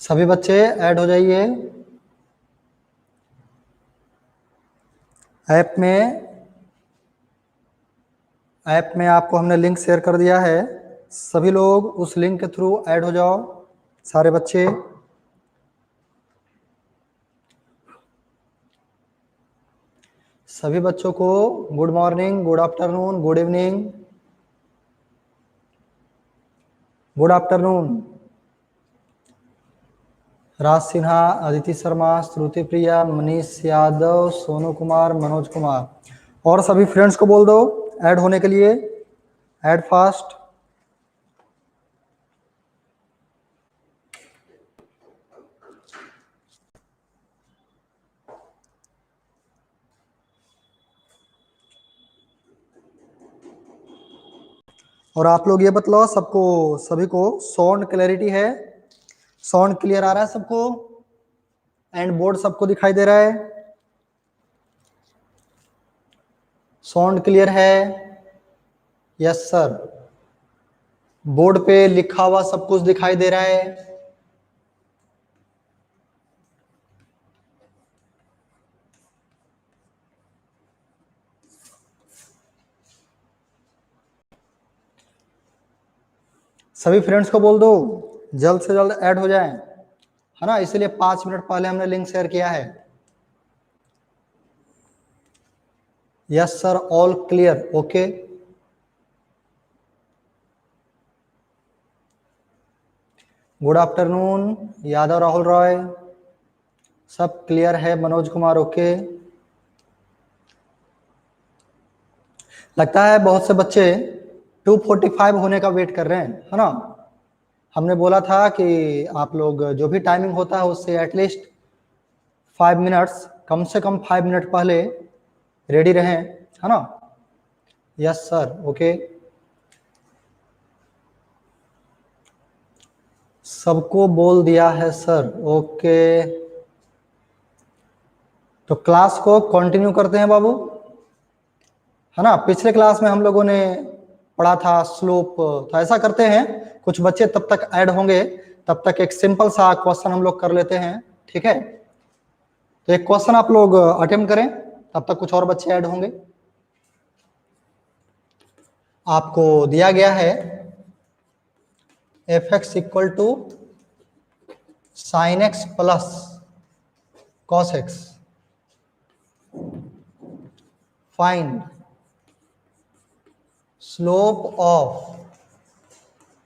सभी बच्चे ऐड हो जाइए ऐप में आपको हमने लिंक शेयर कर दिया है। सभी लोग उस लिंक के थ्रू ऐड हो जाओ, सारे बच्चे। सभी बच्चों को good morning, good afternoon, good evening, good afternoon. Raj Sinha, Aditi Sharma, Shruti Priya, Manish Yadav, Sonu Kumar, Manoj Kumar और सभी फ्रेंड्स को बोल दो ऐड होने के लिए। Add fast. और आप लोग ये बतलाओ सबको, सभी को साउंड क्लैरिटी है? साउंड क्लियर आ रहा है सबको? एंड बोर्ड सबको दिखाई दे रहा है? साउंड क्लियर है? Yes sir. बोर्ड पे लिखा हुआ सब कुछ दिखाई दे रहा है? सभी फ्रेंड्स को बोल दो जल्द से जल्द ऐड हो जाएं, है ना? इसलिए 5 मिनट पहले हमने लिंक शेयर किया है। Yes sir, all clear, okay. Good afternoon Yadav Rahul Roy, सब क्लियर है? मनोज कुमार ओके। लगता है बहुत से बच्चे 2:45 होने का वेट कर रहे हैं, है ना? हमने बोला था कि आप लोग जो भी टाइमिंग होता है उससे एटलीस्ट 5 मिनट्स, कम से कम 5 मिनट पहले रेडी रहें, है ना? Yes sir, okay. सबको बोल दिया है सर, ओके। तो क्लास को कंटिन्यू करते हैं बाबू, है ना? पिछले क्लास में हम लोगों ने पढ़ा था स्लोप, तो ऐसा करते हैं कुछ बच्चे तब तक ऐड होंगे, तब तक एक सिंपल सा क्वेश्चन हम लोग कर लेते हैं, ठीक है? तो एक क्वेश्चन आप लोग अटेम्प्ट करें, तब तक कुछ और बच्चे ऐड होंगे। आपको दिया गया है f(x) equal to sin x plus cos x। Find slope of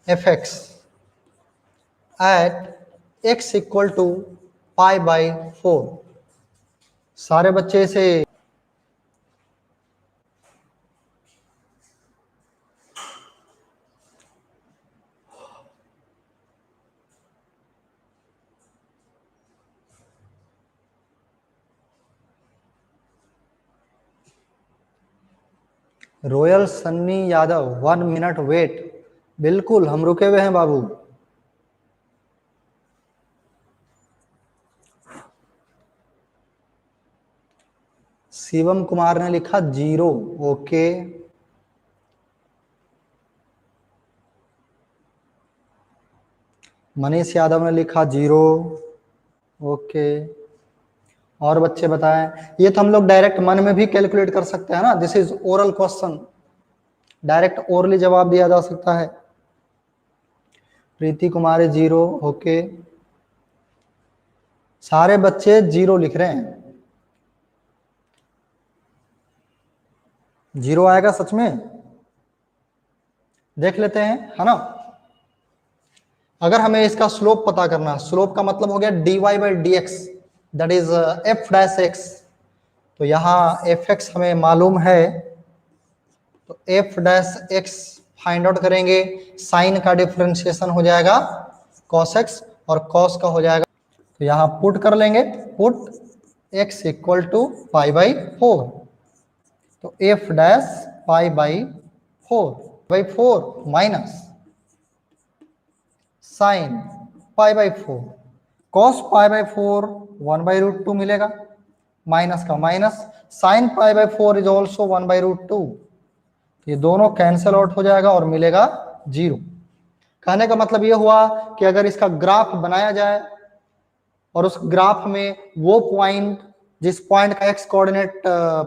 f(x) at x equal to π/4। सारे बच्चे से रॉयल सन्नी यादव 1 मिनट वेट। बिल्कुल हम रुके हुए हैं बाबू। शिवम कुमार ने लिखा 0, ओके। मनीष यादव ने लिखा 0, ओके। और बच्चे बताएं। ये तो हम लोग डायरेक्ट मन में भी कैलकुलेट कर सकते हैं ना, this is oral question, direct orally जवाब दिया जा सकता है। प्रीति कुमारी 0, ओके। सारे बच्चे 0 लिख रहे हैं। 0 आएगा सच में? देख लेते हैं, है ना? अगर हमें इसका स्लोप पता करना, स्लोप का मतलब हो गया dy/dx, दैट इज f'(x). तो यहाँ f(x) हमें मालूम है, तो f'(x) फाइंड आउट करेंगे। साइन का डिफरेंशिएशन हो जाएगा cos x और cos का हो जाएगा, तो यहाँ पुट कर लेंगे, पुट x इक्वल टू π/4। तो f'π/4 माइनस साइन π/4, cos π/4 1/√2 मिलेगा, माइनस का माइनस, साइन π/4 इज ऑल्सो 1/√2। ये दोनों कैंसिल आउट हो जाएगा और मिलेगा 0। कहने का मतलब ये हुआ कि अगर इसका ग्राफ बनाया जाए और उस ग्राफ में वो पॉइंट जिस पॉइंट का एक्स कोऑर्डिनेट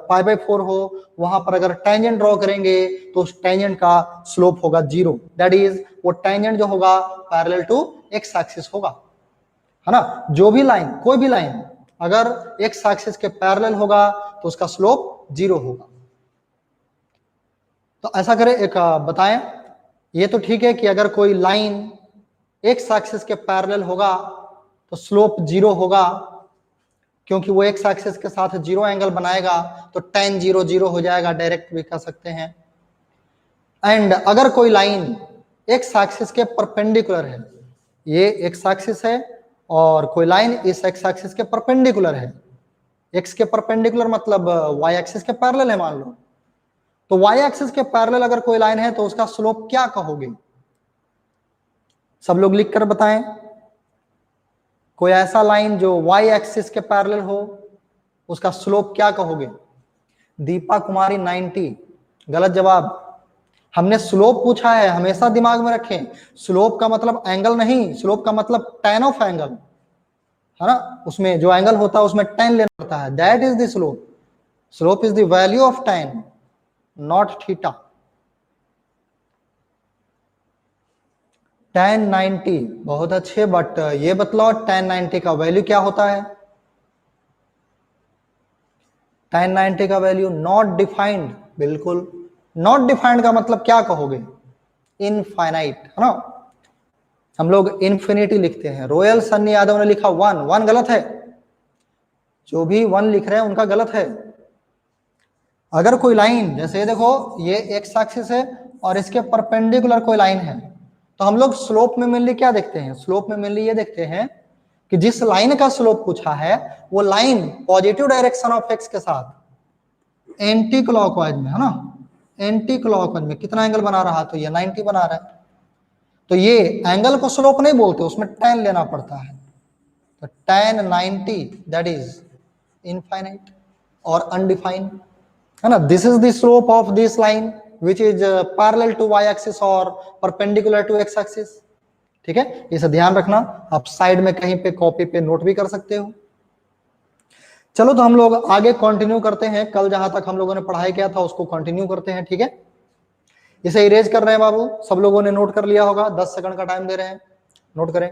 π/4 हो, वहां पर अगर टेंजेंट ड्रॉ करेंगे तो उस टेंजेंट का स्लोप होगा 0। दैट इज वो टेंजेंट जो होगा पैरेलल टू एक्स एक्सिस होगा, है ना। जो भी लाइन, कोई भी लाइन अगर एक्स एक्सिस के पैरेलल होगा तो उसका स्लोप 0 होगा। तो ऐसा करें, एक बताएं, ये तो ठीक है कि अगर कोई लाइन एक्स एक्सिस के पैरेलल होगा तो स्लोप 0 होगा, क्योंकि वो एक्स एक्सिस के साथ 0 एंगल बनाएगा, तो tan 0 0 हो जाएगा, डायरेक्ट भी कह सकते हैं। एंड अगर कोई लाइन एक्स एक्सिस के परपेंडिकुलर है, ये एक्स एक्सिस है और कोई लाइन इस एक्स एक्सिस के परपेंडिकुलर है, एक्स के परपेंडिकुलर मतलब वाई एक्सिस के पैरेलल है मान लो, तो वाई एक्सिस के पैरेलल अगर कोई लाइन है तो उसका स्लोप क्या कहोगे? सब लोग लिख कर बताएं। कोई ऐसा लाइन जो वाई एक्सिस के पैरेलल हो, उसका स्लोप क्या कहोगे? दीपा कुमारी 90, गलत जवाब। हमने स्लोप पूछा है, हमेशा दिमाग में रखें, स्लोप का मतलब एंगल नहीं, स्लोप का मतलब tan ऑफ एंगल, है ना। उसमें जो एंगल होता है उसमें tan लेना पड़ता है, that is the slope. Slope is the value of tan, not theta. tan 90 बहुत अच्छे, बट ये बतलाओ tan 90 का वैल्यू क्या होता है? tan 90 का वैल्यू नॉट डिफाइंड, बिल्कुल नॉट डिफाइंड का मतलब क्या कहोगे? इनफाइनाइट, है ना। हम लोग इन्फिनिटी लिखते हैं। रॉयल सन्नी यादव ने लिखा 1, 1 गलत है, जो भी 1 लिख रहे हैं उनका गलत है। अगर कोई लाइन, जैसे ये देखो, ये एक्स एक्सिस है और इसके परपेंडिकुलर कोई लाइन है, तो हम लोग स्लोप में मेनली क्या देखते हैं? स्लोप में मेनली ये देखते हैं कि जिस लाइन का स्लोप पूछा है वो line positive direction of x के साथ एंटी क्लॉकवाइज में, है ना, एंटी क्लॉकवाइज में कितना एंगल बना रहा है? तो ये 90 बना रहा है। तो ये एंगल को स्लोप नहीं बोलते, उसमें tan लेना पड़ता है। तो tan 90 दैट इज इनफाइनाइट और अनडिफाइंड, है ना। This is the slope of this line which is parallel to y axis और परपेंडिकुलर टू x एक्सिस। ठीक है, इसे ध्यान रखना। आप साइड में कहीं पे कॉपी पे नोट भी कर सकते हो। चलो तो हम लोग आगे कंटिन्यू करते हैं, कल जहां तक हम लोगों ने पढ़ाई किया था उसको कंटिन्यू करते हैं। ठीक है, इसे इरेज कर रहे हैं बाबू, सब लोगों ने नोट कर लिया होगा, 10 सेकंड का टाइम दे रहे हैं, नोट करें।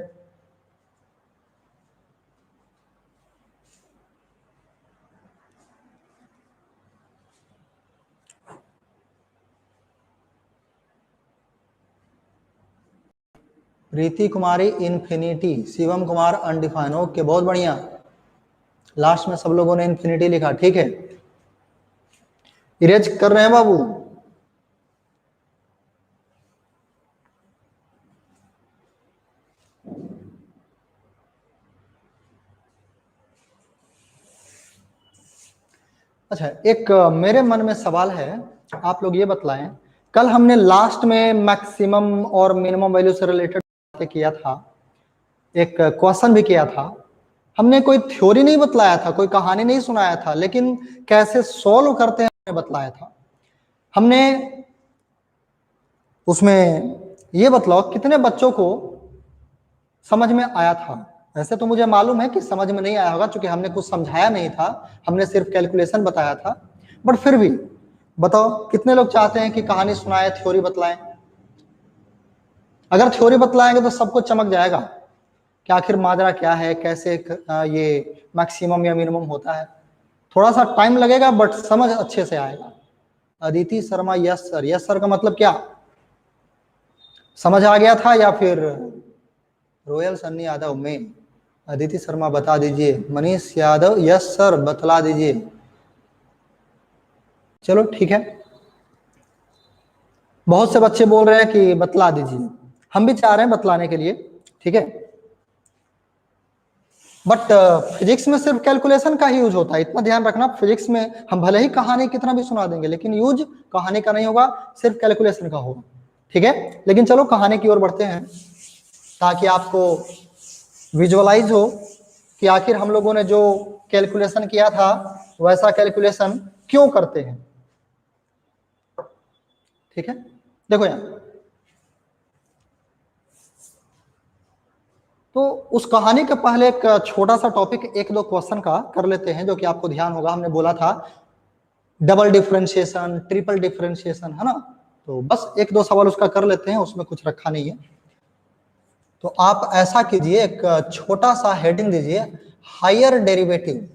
Preeti Kumari infinity, Shivam Kumar undefine, okay बहुत बढ़िया। लास्ट में सब लोगों ने इन्फिनिटी लिखा, ठीक है, इरेज कर रहे हैं बाबू। अच्छा, एक मेरे मन में सवाल है, आप लोग ये बतलाएं, कल हमने लास्ट में मैक्सिमम और मिनिमम वैल्यू से रिलेटेड बातें किया था, एक क्वेश्चन भी किया था। हमने कोई थ्योरी नहीं बतलाया था, कोई कहानी नहीं सुनाया था, लेकिन कैसे सोल्व करते हैं हमने बतलाया था। हमने उसमें ये बतलाओ कितने बच्चों को समझ में आया था? वैसे तो मुझे मालूम है कि समझ में नहीं आया होगा, क्योंकि हमने कुछ समझाया नहीं था, हमने सिर्फ कैलकुलेशन बताया था। बट फिर भी बताओ कितने लोग चाहते हैं कि कहानी सुनाए, थ्योरी बतलाएं? अगर थ्योरी बतलाएंगे तो सबको चमक जाएगा कि आखिर माजरा क्या है, कैसे ये मैक्सिमम या मिनिमम होता है। थोड़ा सा टाइम लगेगा बट समझ अच्छे से आएगा। Aditi Sharma, yes sir. Yes sir का मतलब क्या? समझ आ गया था या फिर? रॉयल सन्नी यादव में अदिति शर्मा बता दीजिए। मनीष यादव, यस सर बतला दीजिए। चलो ठीक है, बहुत से बच्चे बोल रहे हैं कि बतला दीजिए, हम भी चाह रहे हैं बतलाने के लिए, ठीक है। बट फिजिक्स में सिर्फ कैलकुलेशन का ही यूज होता है, इतना ध्यान रखना। फिजिक्स में हम भले ही कहानी कितना भी सुना देंगे, लेकिन यूज कहानी का नहीं होगा, सिर्फ कैलकुलेशन का होगा, ठीक है। लेकिन चलो कहानी की ओर बढ़ते हैं, ताकि आपको विजुअलाइज हो कि आखिर हम लोगों ने जो कैलकुलेशन किया था वैसा कैलकुलेशन क्यों करते हैं। ठीक है, देखो यहाँ तो उस कहानी के पहले एक छोटा सा टॉपिक एक दो क्वेश्चन का कर लेते हैं, जो कि आपको ध्यान होगा, हमने बोला था डबल डिफरेंशिएशन, ट्रिपल डिफरेंशिएशन, है ना। तो बस एक दो सवाल उसका कर लेते हैं, उसमें कुछ रखा नहीं है। तो आप ऐसा कीजिए, एक छोटा सा हेडिंग दीजिए, higher derivative.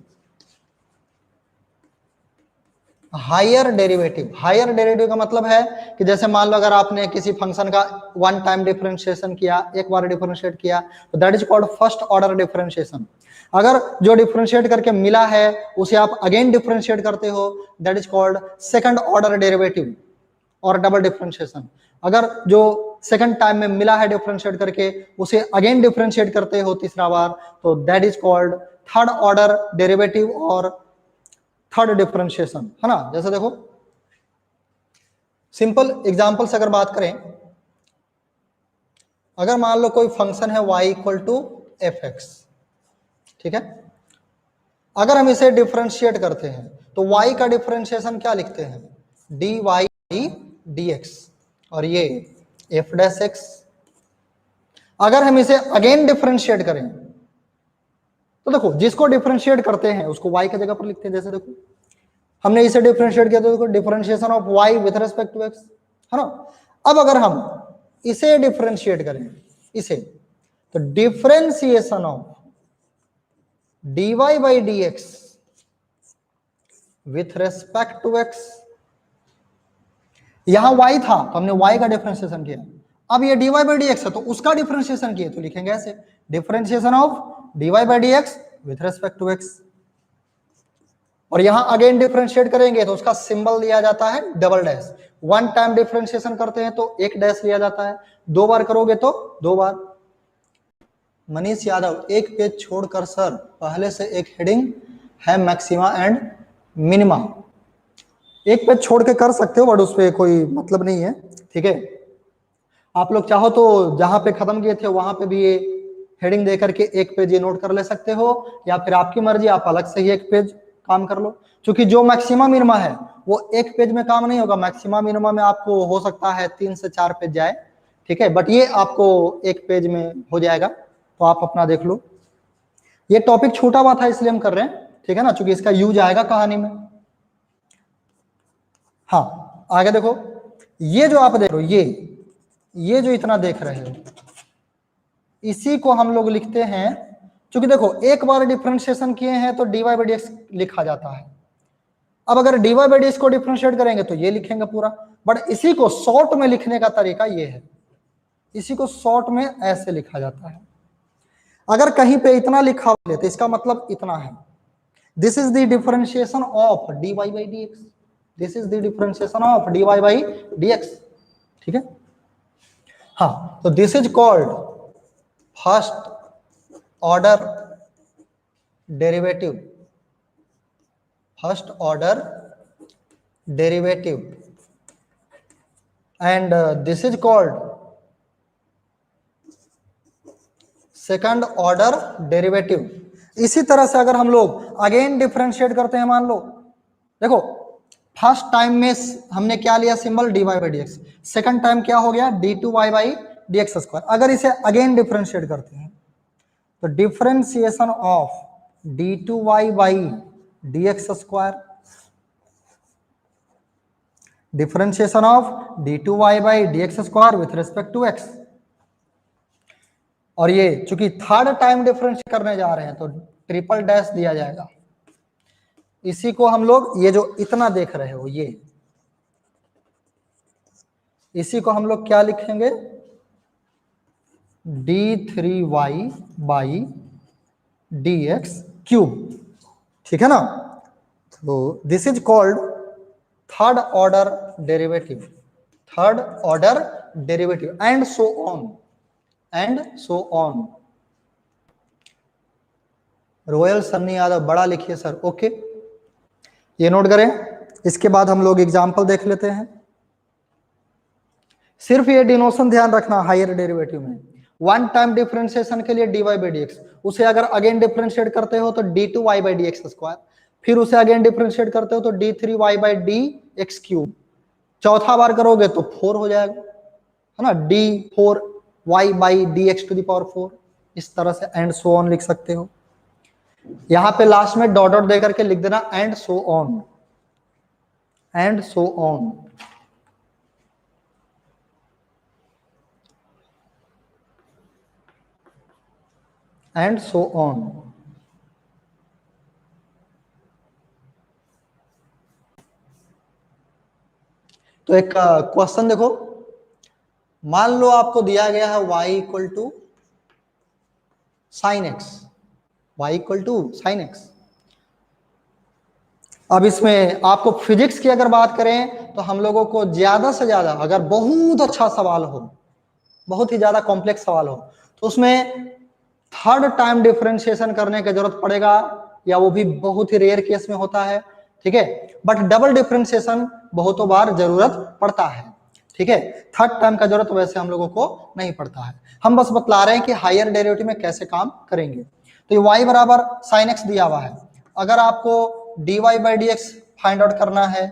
Higher derivative, higher derivative का मतलब है कि जैसे मान लो अगर आपने किसी फंक्शन का वन टाइम डिफरेंशिएशन किया, एक बार डिफरेंशिएट किया, तो that is called first order differentiation. अगर जो डिफरेंशिएट करके मिला है उसे आप अगेन डिफरेंशिएट करते हो, that is called second order derivative और डबल डिफरेंशिएशन। अगर जो सेकंड टाइम में मिला है डिफरेंशिएट करके उसे अगेन डिफरेंशिएट करते हो तीसरा बार, तो that is called third order derivative और थर्ड डिफरेंशिएशन, है ना। जैसे देखो सिंपल एग्जांपल से अगर बात करें, अगर मान लो कोई फंक्शन है y equal to F x, ठीक है। अगर हम इसे डिफरेंशिएट करते हैं तो y का डिफरेंशिएशन क्या लिखते हैं, dy बाई dx, और ये f डैश x। अगर हम इसे अगेन डिफरेंशिएट करें तो देखो जिसको डिफरेंशिएट करते हैं उसको y की जगह पर लिखते हैं। जैसे देखो हमने इसे डिफरेंशिएट किया तो देखो differentiation of y with respect to x, है ना। अब अगर हम इसे डिफरेंशिएट करें, इसे, तो differentiation of dy by dx with respect to x, यहां y था तो हमने y का डिफरेंशिएशन किया, अब ये dy बाई dx है तो उसका डिफरेंशिएशन किया, तो लिखेंगे ऐसे differentiation of dy by dx with respect to x। और यहां अगेन डिफरेंशिएट करेंगे तो उसका सिंबल दिया जाता है double dash. One time differentiation करते हैं तो एक डैश लिया जाता है, दो बार करोगे तो दो बार। मनीष यादव, एक पेज छोड़कर सर, पहले से एक हेडिंग है मैक्सिमा एंड मिनिमा। एक पेज छोड़ के कर सकते हो बट उस पर कोई मतलब नहीं है, ठीक है। आप लोग चाहो तो जहां पे खत्म किए थे वहां पे भी ये हेडिंग दे करके एक पेज ये नोट कर ले सकते हो, या फिर आपकी मर्जी, आप अलग से ही एक पेज काम कर लो। क्योंकि जो मैक्सिमा मिनिमा है वो एक पेज में काम नहीं होगा, मैक्सिमा मिनिमा में आपको हो सकता है 3 से 4 पेज जाए, ठीक है, बट ये आपको एक पेज में हो जाएगा, तो आप अपना देख लो। ये टॉपिक छोटा हुआ था इसलिए हम कर रहे हैं, ठीक है ना, क्योंकि इसका यूज आएगा कहानी में। हाँ आगे देखो, ये जो आप देख रहे हो, ये जो इतना देख रहे हो, इसी को हम लोग लिखते हैं, क्योंकि देखो एक बार डिफरेंशिएशन किए हैं तो dy बाई dx लिखा जाता है। अब अगर dy बाई dx को डिफरेंशिएट करेंगे तो ये लिखेंगे पूरा, बट इसी को शॉर्ट में लिखने का तरीका ये है, इसी को शॉर्ट में ऐसे लिखा जाता है। अगर कहीं पे इतना लिखा हुआ है तो इसका मतलब इतना है, this is the differentiation of dy by dx, this is the differentiation of dy by dx, ठीक है। हाँ, तो this is called first order derivative, first order derivative, and this is called second order derivative. इसी तरह से अगर हम लोग अगेन डिफरेंशिएट करते हैं, मान लो देखो फर्स्ट टाइम में हमने क्या लिया symbol dy by dx, second time क्या हो गया d2y बाई dx स्क्वायर। अगर इसे अगेन डिफरेंशिएट करते हैं तो differentiation of d2y by dx square, differentiation of d2y by dx square with respect to x। और ये चूंकि थर्ड टाइम डिफरेंशिएट करने जा रहे हैं तो ट्रिपल डैश दिया जाएगा। इसी को हम लोग, ये जो इतना देख रहे हो, ये इसी को हम लोग क्या लिखेंगे, d3y बाई dx क्यूब, ठीक है ना। तो this is called third order derivative, third order derivative, and so on, and so on. Royal Sunny Yadav, बड़ा लिखिए सर, ओके, ये नोट करें। इसके बाद हम लोग एग्जाम्पल देख लेते हैं। सिर्फ ये डिनोशन ध्यान रखना हायर डेरिवेटिव में, वन टाइम डिफरेंशिएशन के लिए dy बाई dx, उसे अगर अगेन डिफरेंशिएट करते हो तो d2y बाई dx स्क्वायर, फिर उसे अगेन डिफरेंशिएट करते हो तो d3y बाई dx क्यूब, चौथा बार करोगे तो 4 हो जाएगा, है ना, d4y by dx to the power 4, इस तरह से एंड सो ऑन लिख सकते हो। यहां पे लास्ट में डॉट डॉट दे करके लिख देना and so on, and so on. And so on. तो एक क्वेश्चन देखो, मान लो आपको दिया गया है y equal to sine x, y equal to sine x. अब इसमें आपको फिजिक्स की अगर बात करें तो हम लोगों को ज्यादा से ज्यादा, अगर बहुत अच्छा सवाल हो, बहुत ही ज्यादा कॉम्प्लेक्स सवाल हो, तो उसमें थर्ड टाइम डिफरेंशिएशन करने की जरूरत पड़ेगा, या वो भी बहुत ही रेयर केस में होता है, ठीक है। बट डबल डिफरेंशिएशन बहुतों बार जरूरत पड़ता है, ठीक है। थर्ड टाइम का जरूरत वैसे हम लोगों को नहीं पड़ता है। हम बस बतला रहे हैं कि हायर डेरिवेटिव में कैसे काम करेंगे। तो ये y बराबर साइन एक्स दिया हुआ है, अगर आपको dy by d x find out करना है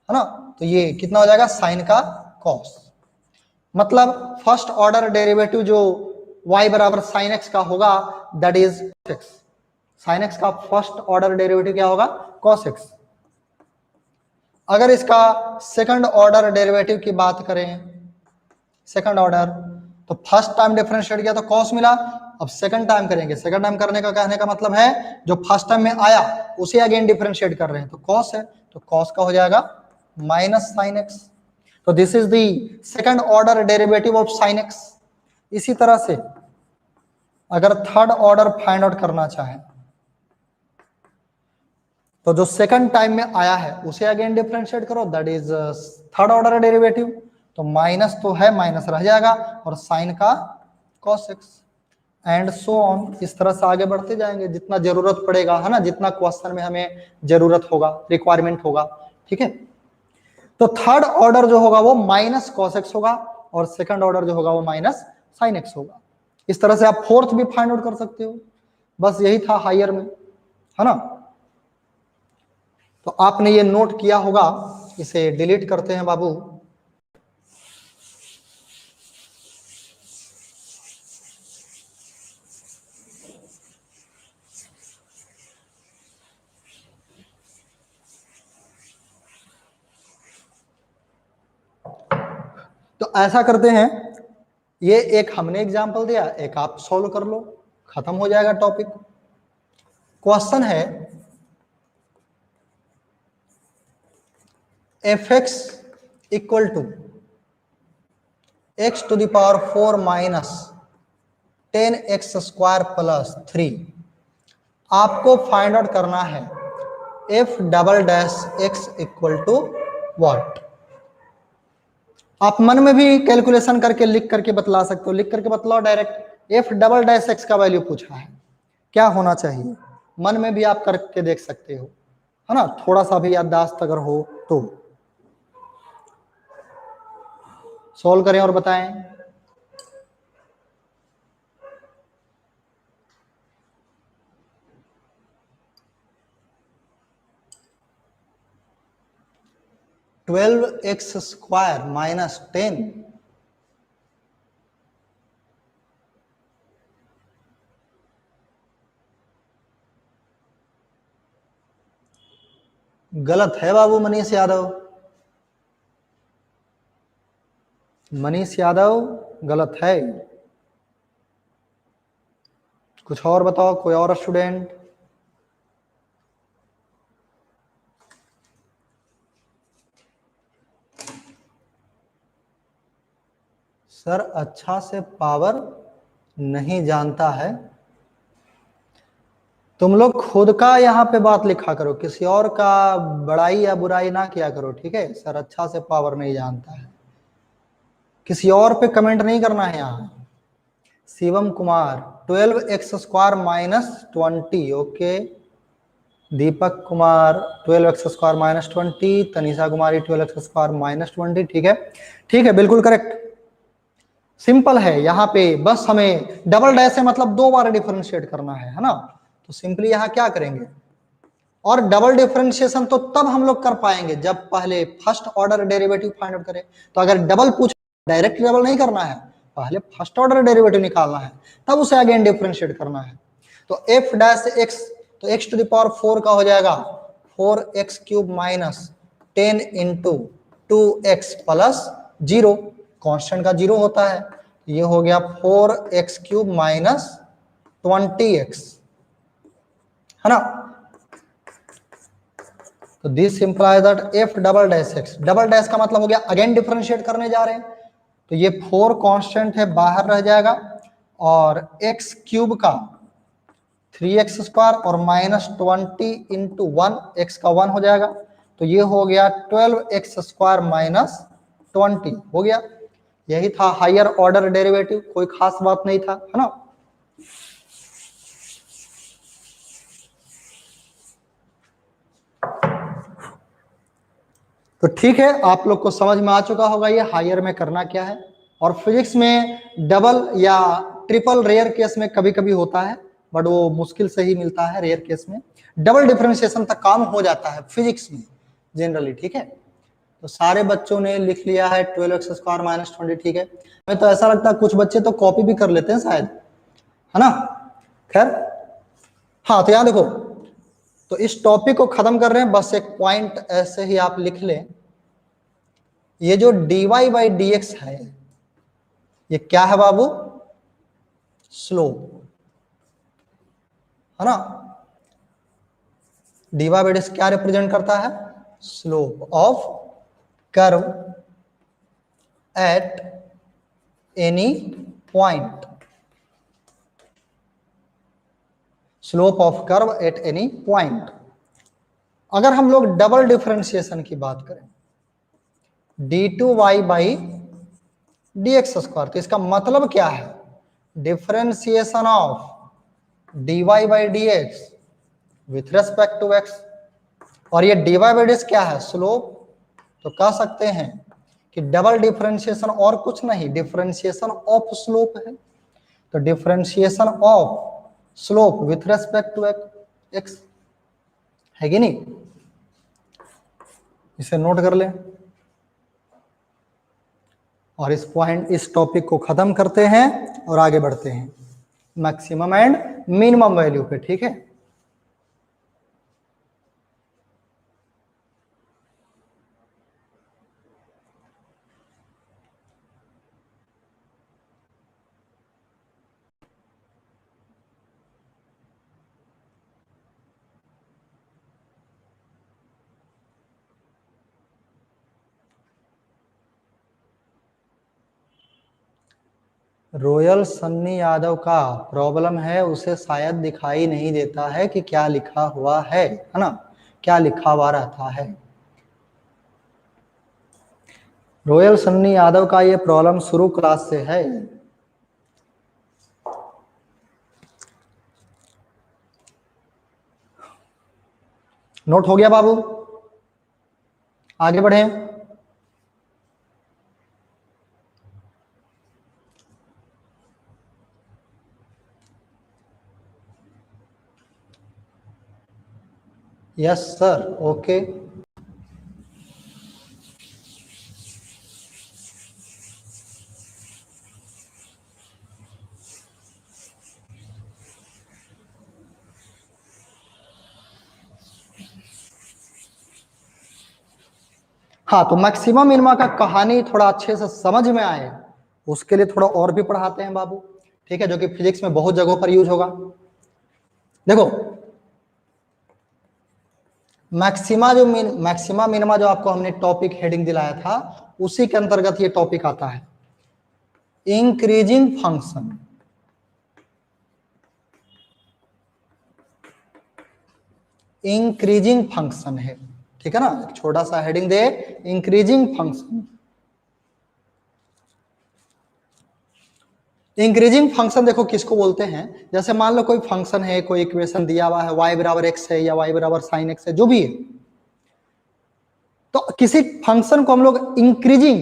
ना, तो ये कितना हो जाएगा साइन का कॉस। मतलब फर्स्ट ऑर्डर डेरिवेटिव जो y बराबर साइन एक्स का होगा that is x. Sine x का फर्स्ट ऑर्डर डेरिवेटिव क्या होगा, कॉस एक्स। अगर इसका सेकंड ऑर्डर डेरिवेटिव की बात करें, सेकंड ऑर्डर, तो फर्स्ट टाइम डिफरेंशिएट किया तो कॉस मिला, अब सेकंड टाइम करेंगे, सेकंड टाइम करने का कहने का मतलब है जो फर्स्ट टाइम में आया उसे अगेन डिफरेंशिएट कर रहे हैं, तो कॉस है, तो कॉस का हो जाएगा माइनस साइन एक्स। तो this is the second order derivative of sine x. इसी तरह से अगर थर्ड ऑर्डर फाइंड आउट करना चाहें तो जो सेकंड टाइम में आया है उसे अगेन डिफरेंशिएट करो, that is third order derivative. तो माइनस तो है, माइनस रह जाएगा, और साइन का cos x and so on. इस तरह से आगे बढ़ते जाएंगे जितना जरूरत पड़ेगा, है ना, जितना क्वेश्चन में हमें जरूरत होगा, रिक्वायरमेंट होगा, ठीक है। तो थर्ड ऑर्डर जो होगा वो माइनस cos x होगा, और सेकंड ऑर्डर जो होगा वो माइनस साइन x होगा। इस तरह से आप फोर्थ भी फाइंड आउट कर सकते हो। बस यही था हायर में, है ना। तो आपने ये नोट किया होगा, इसे डिलीट करते हैं बाबू। तो ऐसा करते हैं, ये एक हमने एग्जांपल दिया, एक आप सॉल्व कर लो, खत्म हो जाएगा टॉपिक। क्वेश्चन है f x equal to x to the power 4 minus 10x square plus 3। आपको फाइंड आउट करना है f double dash x equal to what. आप मन में भी कैलकुलेशन करके लिख करके बतला सकते हो, लिख करके बतलाओ direct. F double dash X का वैल्यू पूछा है, क्या होना चाहिए, मन में भी आप करके देख सकते हो, है ना। थोड़ा सा भी याददाश्त अगर हो तो सॉल्व करें और बताएं। ट्वेल्व एक्स स्क्वायर माइनस 10, गलत है बाबू मनीष यादव, मनीष यादव गलत है। कुछ और बताओ, कोई और स्टूडेंट। सर अच्छा से पावर नहीं जानता है। तुम लोग खुद का यहाँ पे बात लिखा करो, किसी और का बड़ाई या बुराई ना किया करो, ठीक है। सर अच्छा से पावर नहीं जानता है, किसी और पे कमेंट नहीं करना है यहाँ। Shivam Kumar 12x square minus 20, okay. Deepak Kumar 12x square minus 20, Tanisha Kumari 12x square minus 20, ठीक है, ठीक है, बिल्कुल करेक्ट। सिंपल है, यहाँ पे बस हमें डबल डैश है मतलब दो बार डिफरेंशिएट करना है ना। तो सिंपली यहाँ क्या करेंगे, और डबल डिफरेंशिएशन तो तब हम लोग कर पाएंगे जब पहले first order derivative find out करें। तो अगर डबल पूछ, डायरेक्ट डबल नहीं करना है, पहले फर्स्ट ऑर्डर डेरिवेटिव निकालना है, तब उसे अगेन डिफरेंशिएट करना है। तो एफ डैश एक्स, तो एक्स टू द पावर 4 का हो जाएगा 4x cube minus 10 into 2x plus 0, constant का 0 होता है, ये हो गया 4x क्यूब माइनस 20x, है ना। तो this implies that F double dash x, double dash का मतलब हो गया अगेन डिफरेंशिएट करने जा रहे हैं, तो ये 4 कांस्टेंट है बाहर रह जाएगा, और x क्यूब का 3x स्क्वायर और माइनस 20 इंटू 1, x का 1 हो जाएगा, तो ये हो गया 12x स्क्वायर माइनस 20 हो गया। यही था हायर ऑर्डर डेरिवेटिव, कोई खास बात नहीं था, है ना। तो ठीक है, आप लोग को समझ में आ चुका होगा ये हायर में करना क्या है। और फिजिक्स में डबल या ट्रिपल रेयर केस में कभी कभी होता है, बट वो मुश्किल से ही मिलता है, रेयर केस में डबल डिफरेंशिएशन तक काम हो जाता है फिजिक्स में जनरली, ठीक है। तो सारे बच्चों ने लिख लिया है 12x स्क्वायर माइनस 20, ठीक है। हमें तो ऐसा लगता है कुछ बच्चे तो कॉपी भी कर लेते हैं शायद, है ना। खैर हाँ, तो यहाँ देखो, तो इस टॉपिक को खत्म कर रहे हैं, बस एक पॉइंट ऐसे ही आप लिख लें, ये जो dy बाई डी एक्स है ये क्या है बाबू, स्लोप, है ना। dy बाई डी एक्स क्या रिप्रेजेंट करता है, slope of curve at any point, slope of curve at any point. अगर हम लोग डबल डिफरेंशिएशन की बात करें, d2y by d x square, तो इसका मतलब क्या है, differentiation of dy by d x with respect to x, और ये dy बाई डी एक्स क्या है, स्लोप। तो कह सकते हैं कि डबल डिफरेंशिएशन और कुछ नहीं, डिफरेंशिएशन ऑफ स्लोप है। तो differentiation of slope with respect to x है कि नहीं, इसे नोट कर लें। और इस टॉपिक को खत्म करते हैं और आगे बढ़ते हैं मैक्सिमम एंड मिनिमम वैल्यू पे, ठीक है। रॉयल सन्नी यादव का प्रॉब्लम है, उसे शायद दिखाई नहीं देता है कि क्या लिखा हुआ है ना, क्या लिखा हुआ रहता है। रॉयल सन्नी यादव का ये प्रॉब्लम शुरू क्लास से है। नोट हो गया बाबू, आगे बढ़े। Yes sir, okay. हाँ, तो मैक्सिमम मिनिमा का कहानी थोड़ा अच्छे से समझ में आए उसके लिए थोड़ा और भी पढ़ाते हैं बाबू, ठीक है, जो कि फिजिक्स में बहुत जगहों पर यूज होगा। देखो मैक्सिमा मिनिमा जो आपको हमने टॉपिक हेडिंग दिलाया था उसी के अंतर्गत ये टॉपिक आता है, इंक्रीजिंग फंक्शन। इंक्रीजिंग फंक्शन है, ठीक है ना, एक छोटा सा हेडिंग दे, इंक्रीजिंग फंक्शन। इंक्रीजिंग फंक्शन देखो किसको बोलते हैं, जैसे मान लो कोई फंक्शन है, कोई इक्वेशन दिया हुआ है y बराबर x है या y बराबर साइन x है, जो भी है, तो किसी फंक्शन को हम लोग इंक्रीजिंग,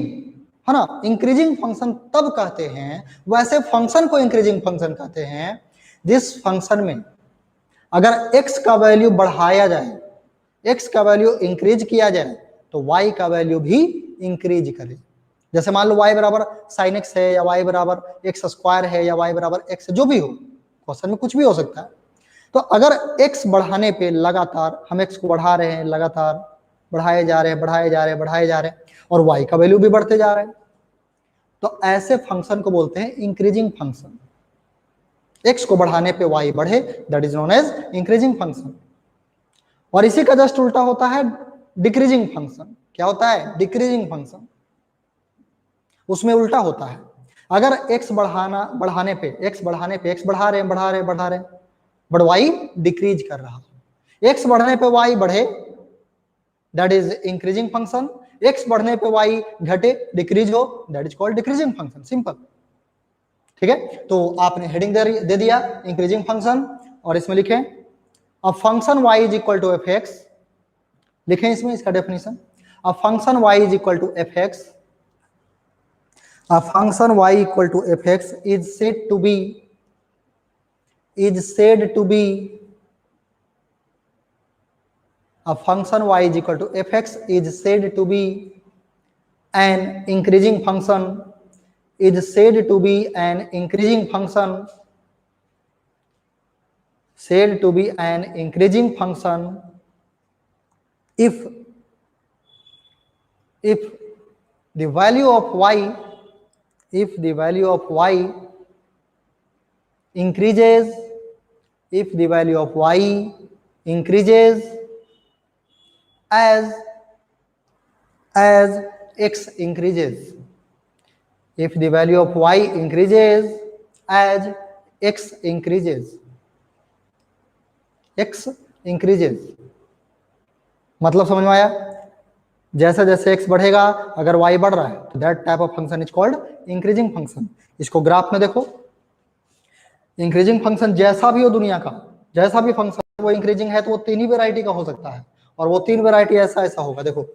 है ना, इंक्रीजिंग फंक्शन तब कहते हैं, वैसे फंक्शन को इंक्रीजिंग फंक्शन कहते हैं जिस फंक्शन में अगर x का वैल्यू बढ़ाया जाए, x का वैल्यू इंक्रीज किया जाए, तो y का वैल्यू भी इंक्रीज करे, जैसे मान लो y बराबर साइन एक्स है, या y बराबर एक्स स्क्वायर है, या y बराबर एक्स, जो भी हो, क्वेश्चन में कुछ भी हो सकता है। तो अगर x बढ़ाने पे लगातार हम x को बढ़ा रहे हैं, लगातार बढ़ाए जा रहे हैं, बढ़ाए जा रहे हैं, बढ़ाए जा रहे हैं, और y का वैल्यू भी बढ़ते जा रहे हैं, तो ऐसे फंक्शन को बोलते हैं इंक्रीजिंग फंक्शन। x को बढ़ाने पे y बढ़े, that is known as increasing function. और इसी का जस्ट उल्टा होता है डिक्रीजिंग फंक्शन। क्या होता है? Decreasing function. उसमें उल्टा होता है, अगर x बढ़ाने पे x बढ़ा रहे हैं, बट y डिक्रीज कर रहा है। x बढ़ने पे y बढ़े, that is increasing function. x बढ़ने पे y घटे, डिक्रीज हो, that is called decreasing function. Simple. ठीक है, तो आपने हेडिंग दे दिया इंक्रीजिंग फंक्शन, और इसमें लिखें a function y is equal to F x. लिखें इसमें इसका definition, a function y is equal to F x, a function y equal to fx is said to be a function y is equal to fx is said to be an increasing function, is said to be an increasing function, said to be an increasing function if the value of y, if the value of y increases, if the value of y increases as x increases, if the value of y increases as x increases, x increases मतलब समझ में आया? जैसे जैसे x बढ़ेगा, अगर y बढ़ रहा है, तो that type of function is called increasing function. इसको ग्राफ में देखो, इंक्रीजिंग फंक्शन जैसा भी हो दुनिया का, जैसा भी फंक्शन वो इंक्रीजिंग है, तो वो तीन ही वेराइटी का हो सकता है, और वो तीन वेराइटी ऐसा ऐसा होगा। देखो,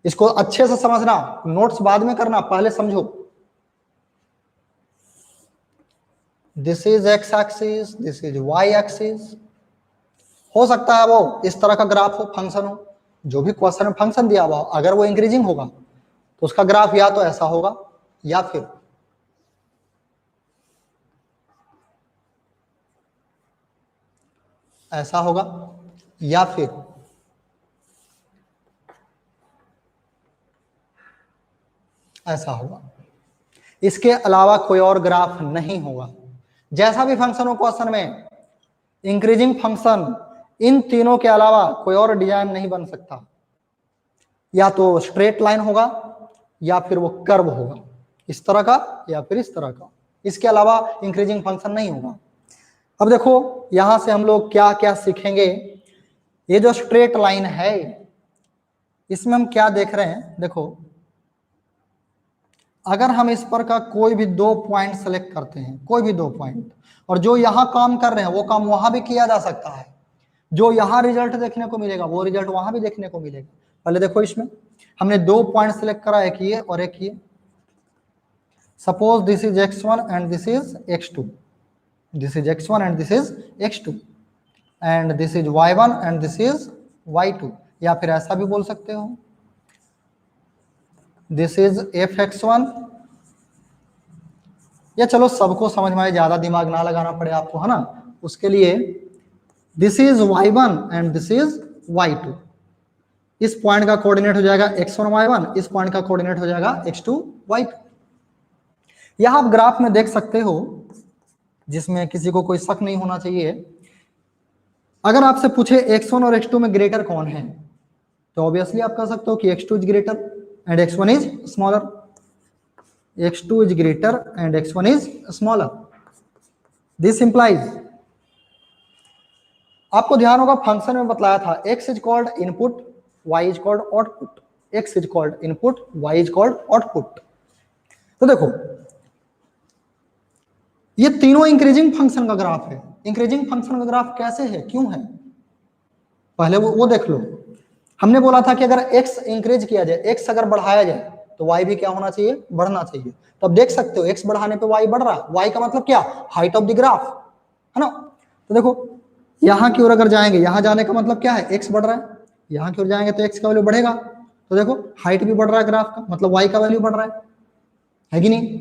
इसको अच्छे से समझना, नोट्स बाद में करना, पहले समझो। This is x axis, this is y axis. हो सकता है वो इस तरह का ग्राफ हो, फंक्शन हो, जो भी क्वेश्चन में फंक्शन दिया हुआ, अगर वो इंक्रीजिंग होगा तो उसका ग्राफ या तो ऐसा होगा, या फिर ऐसा होगा, या फिर ऐसा होगा। इसके अलावा कोई और ग्राफ नहीं होगा। जैसा भी फंक्शन हो क्वेश्चन में, इंक्रीजिंग फंक्शन, इन तीनों के अलावा कोई और डिजाइन नहीं बन सकता। या तो स्ट्रेट लाइन होगा, या फिर वो कर्व होगा, इस तरह का या फिर इस तरह का। इसके अलावा इंक्रीजिंग फंक्शन नहीं होगा। अब देखो, यहां से हम लोग क्या क्या सीखेंगे। ये जो स्ट्रेट लाइन है, इसमें हम क्या देख रहे हैं? देखो, अगर हम इस पर का कोई भी दो पॉइंट सेलेक्ट करते हैं, कोई भी दो पॉइंट, और जो यहां काम कर रहे हैं वो काम वहां भी किया जा सकता है। जो यहां रिजल्ट देखने को मिलेगा वो रिजल्ट वहां भी देखने को मिलेगा। पहले देखो, इसमें हमने दो पॉइंट सेलेक्ट करा, एक ये और एक ये। Suppose this is x1 and this is x2, this is x1 and this is x2, and this is y1 and this is y2। या फिर ऐसा भी बोल सकते हो, दिस इज fx1, या चलो सबको समझ में आए, ज्यादा दिमाग ना लगाना पड़े आपको, है ना, उसके लिए this is y1 and this is y2। इस पॉइंट का कोऑर्डिनेट हो जाएगा x1 y1, इस पॉइंट का कोऑर्डिनेट हो जाएगा x2 y2। यह आप ग्राफ में देख सकते हो, जिसमें किसी को कोई शक नहीं होना चाहिए। अगर आपसे पूछे x1 और x2 में ग्रेटर कौन है, तो ऑब्वियसली आप कह सकते हो कि x2 is greater and x1 is smaller, x2 is greater and x1 is smaller. This implies, आपको ध्यान होगा फंक्शन में बतलाया था, x is called input, y is called output, x is called input, y is called output. तो देखो, ये तीनों इंक्रीजिंग फंक्शन का ग्राफ है। इंक्रीजिंग फंक्शन का ग्राफ कैसे है, क्यों है, पहले वो देख लो। हमने बोला था कि अगर x इंक्रीज किया जाए, x अगर बढ़ाया जाए, तो y भी क्या होना चाहिए, बढ़ना चाहिए। तो अब देख सकते हो x बढ़ाने पे y बढ़ रहा है। y का मतलब क्या, हाइट ऑफ द ग्राफ, है ना। तो देखो, यहां की ओर अगर जाएंगे, यहां जाने का मतलब क्या है, x बढ़ रहा है, यहां की ओर जाएंगे तो x का वैल्यू बढ़ेगा। तो देखो हाइट भी बढ़ रहा है ग्राफ का, मतलब y का वैल्यू बढ़ रहा है कि नहीं?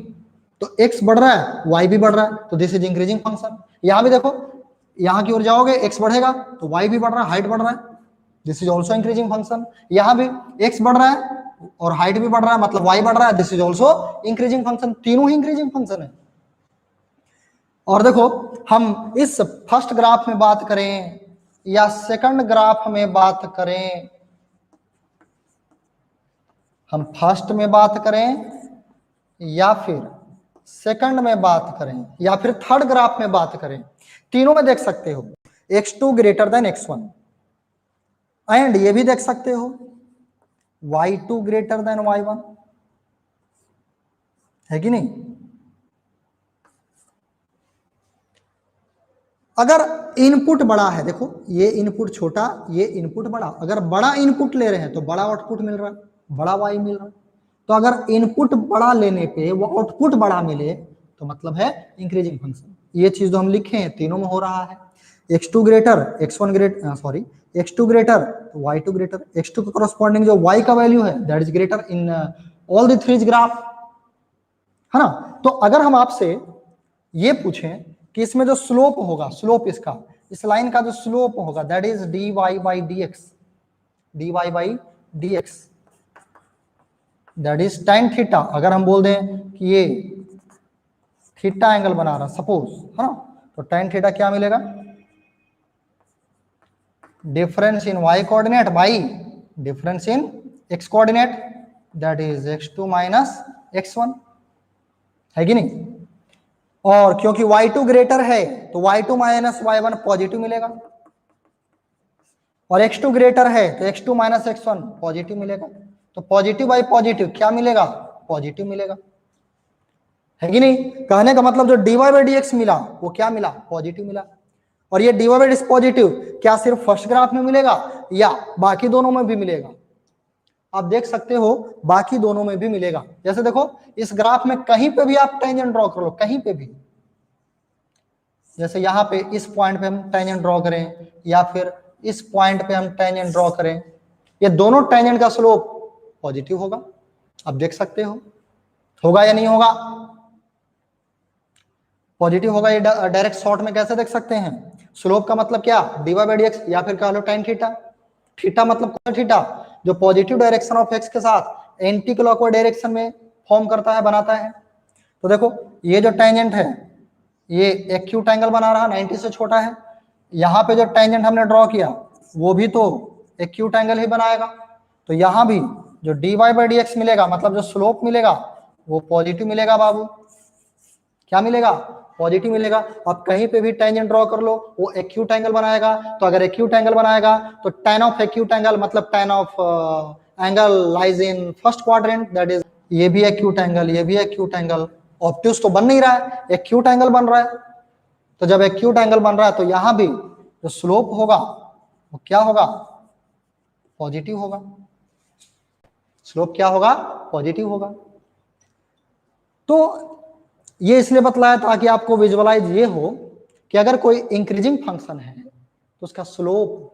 तो x बढ़ रहा है, y भी बढ़ रहा है, तो दिस इज इंक्रीजिंग फंक्शन। यहां भी देखो, यहां की ओर जाओगे x बढ़ेगा तो y भी बढ़ रहा है, हाइट बढ़ रहा है, this is also increasing function. यहां भी x बढ़ रहा है और हाइट भी बढ़ रहा है, मतलब y बढ़ रहा है, this is also increasing function. तीनों ही इंक्रीजिंग फंक्शन है। और देखो, हम इस फर्स्ट ग्राफ में बात करें या सेकंड ग्राफ में बात करें, हम फर्स्ट में बात करें या फिर सेकंड में बात करें या फिर थर्ड ग्राफ में बात करें, तीनों में देख सकते हो x2 greater than x1, and ये भी देख सकते हो y2 ग्रेटर देन y1, है कि नहीं? अगर इनपुट बड़ा है, देखो ये इनपुट छोटा, ये इनपुट बड़ा, अगर बड़ा इनपुट ले रहे हैं तो बड़ा आउटपुट मिल रहा है, बड़ा y मिल रहा है। तो अगर इनपुट बड़ा लेने पे वो आउटपुट बड़ा मिले तो मतलब है इंक्रीजिंग फंक्शन। ये चीज जो हम लिखे हैं तीनों में हो रहा है। x2 greater, x1 greater, sorry x2 greater तो y2 ग्रेटर, x2 के कॉरस्पॉन्डिंग जो y का वैल्यू है that is greater in all the three graph, है ना? तो अगर हम आपसे ये पूछें कि इसमें जो स्लोप होगा, स्लोप इसका, इस लाइन का जो स्लोप होगा that is dy by dx, dy by dx that is tan theta. अगर हम बोल दें कि ये थीटा एंगल बना रहा सपोज, है ना, तो tan थीटा क्या मिलेगा? Difference in y coordinate by difference in x coordinate that is x2 minus x1, है कि नहीं? और क्योंकि y2 ग्रेटर है तो y2 माइनस y1 पॉजिटिव मिलेगा, और x2 ग्रेटर है तो x2 माइनस x1 पॉजिटिव मिलेगा। तो पॉजिटिव बाई पॉजिटिव क्या मिलेगा? पॉजिटिव मिलेगा, है कि नहीं? कहने का मतलब जो dy बाई dx मिला वो क्या मिला? पॉजिटिव मिला। और ये dy बाई dx पॉजिटिव क्या सिर्फ फर्स्ट ग्राफ में मिलेगा या बाकी दोनों में भी मिलेगा? आप देख सकते हो बाकी दोनों में भी मिलेगा। जैसे देखो इस ग्राफ में कहीं पे भी आप टेंजेंट ड्रॉ कर लो, कहीं पे भी, जैसे यहाँ पे इस पॉइंट पे हम टेंजेंट ड्रॉ करें या फिर इस पॉइंट पे हम टेंजेंट ड्रॉ करें, ये दोनों टेंजेंट का स्लोप पॉजिटिव होगा। आप देख सकते हो, होगा या नहीं होगा? पॉजिटिव होगा। ये डायरेक्ट शॉर्ट में कैसे देख सकते हैं? स्लोप का मतलब क्या? dy बाई dx या फिर कह लो tan थीटा। थीटा मतलब कौन थीटा? जो पॉजिटिव डायरेक्शन ऑफ x के साथ एंटी क्लॉकवाइज डायरेक्शन में फॉर्म करता है, बनाता है। तो देखो ये जो टेंजेंट है ये एक्यूट एंगल बना रहा, 90 से छोटा है। यहाँ पे जो टेंजेंट हमने ड्रॉ किया वो भी तो एक्यूट एंगल ही बनाएगा। तो यहाँ भी जो dy बाई dx मिलेगा, मतलब जो स्लोप मिलेगा वो पॉजिटिव मिलेगा बाबू। क्या मिलेगा? पॉजिटिव मिलेगा। अब कहीं पे भी टेंजेंट ड्रॉ कर लो वो एक्यूट एंगल बनाएगा। तो अगर एक्यूट एंगल बनाएगा तो tan ऑफ एक्यूट एंगल मतलब tan of angle lies in first quadrant, that is ये भी एक्यूट एंगल, ये भी एक्यूट एंगल। ऑब्ट्यूज तो बन नहीं रहा है, एक्यूट एंगल बन रहा है। तो जब एक्यूट एंगल बन रहा है तो यहां भी जो स्लोप होगा वो क्या होगा? पॉजिटिव होगा। स्लोप क्या होगा? पॉजिटिव होगा। तो ये इसलिए बतलाया ताकि आपको विजुअलाइज ये हो कि अगर कोई इंक्रीजिंग फंक्शन है तो उसका स्लोप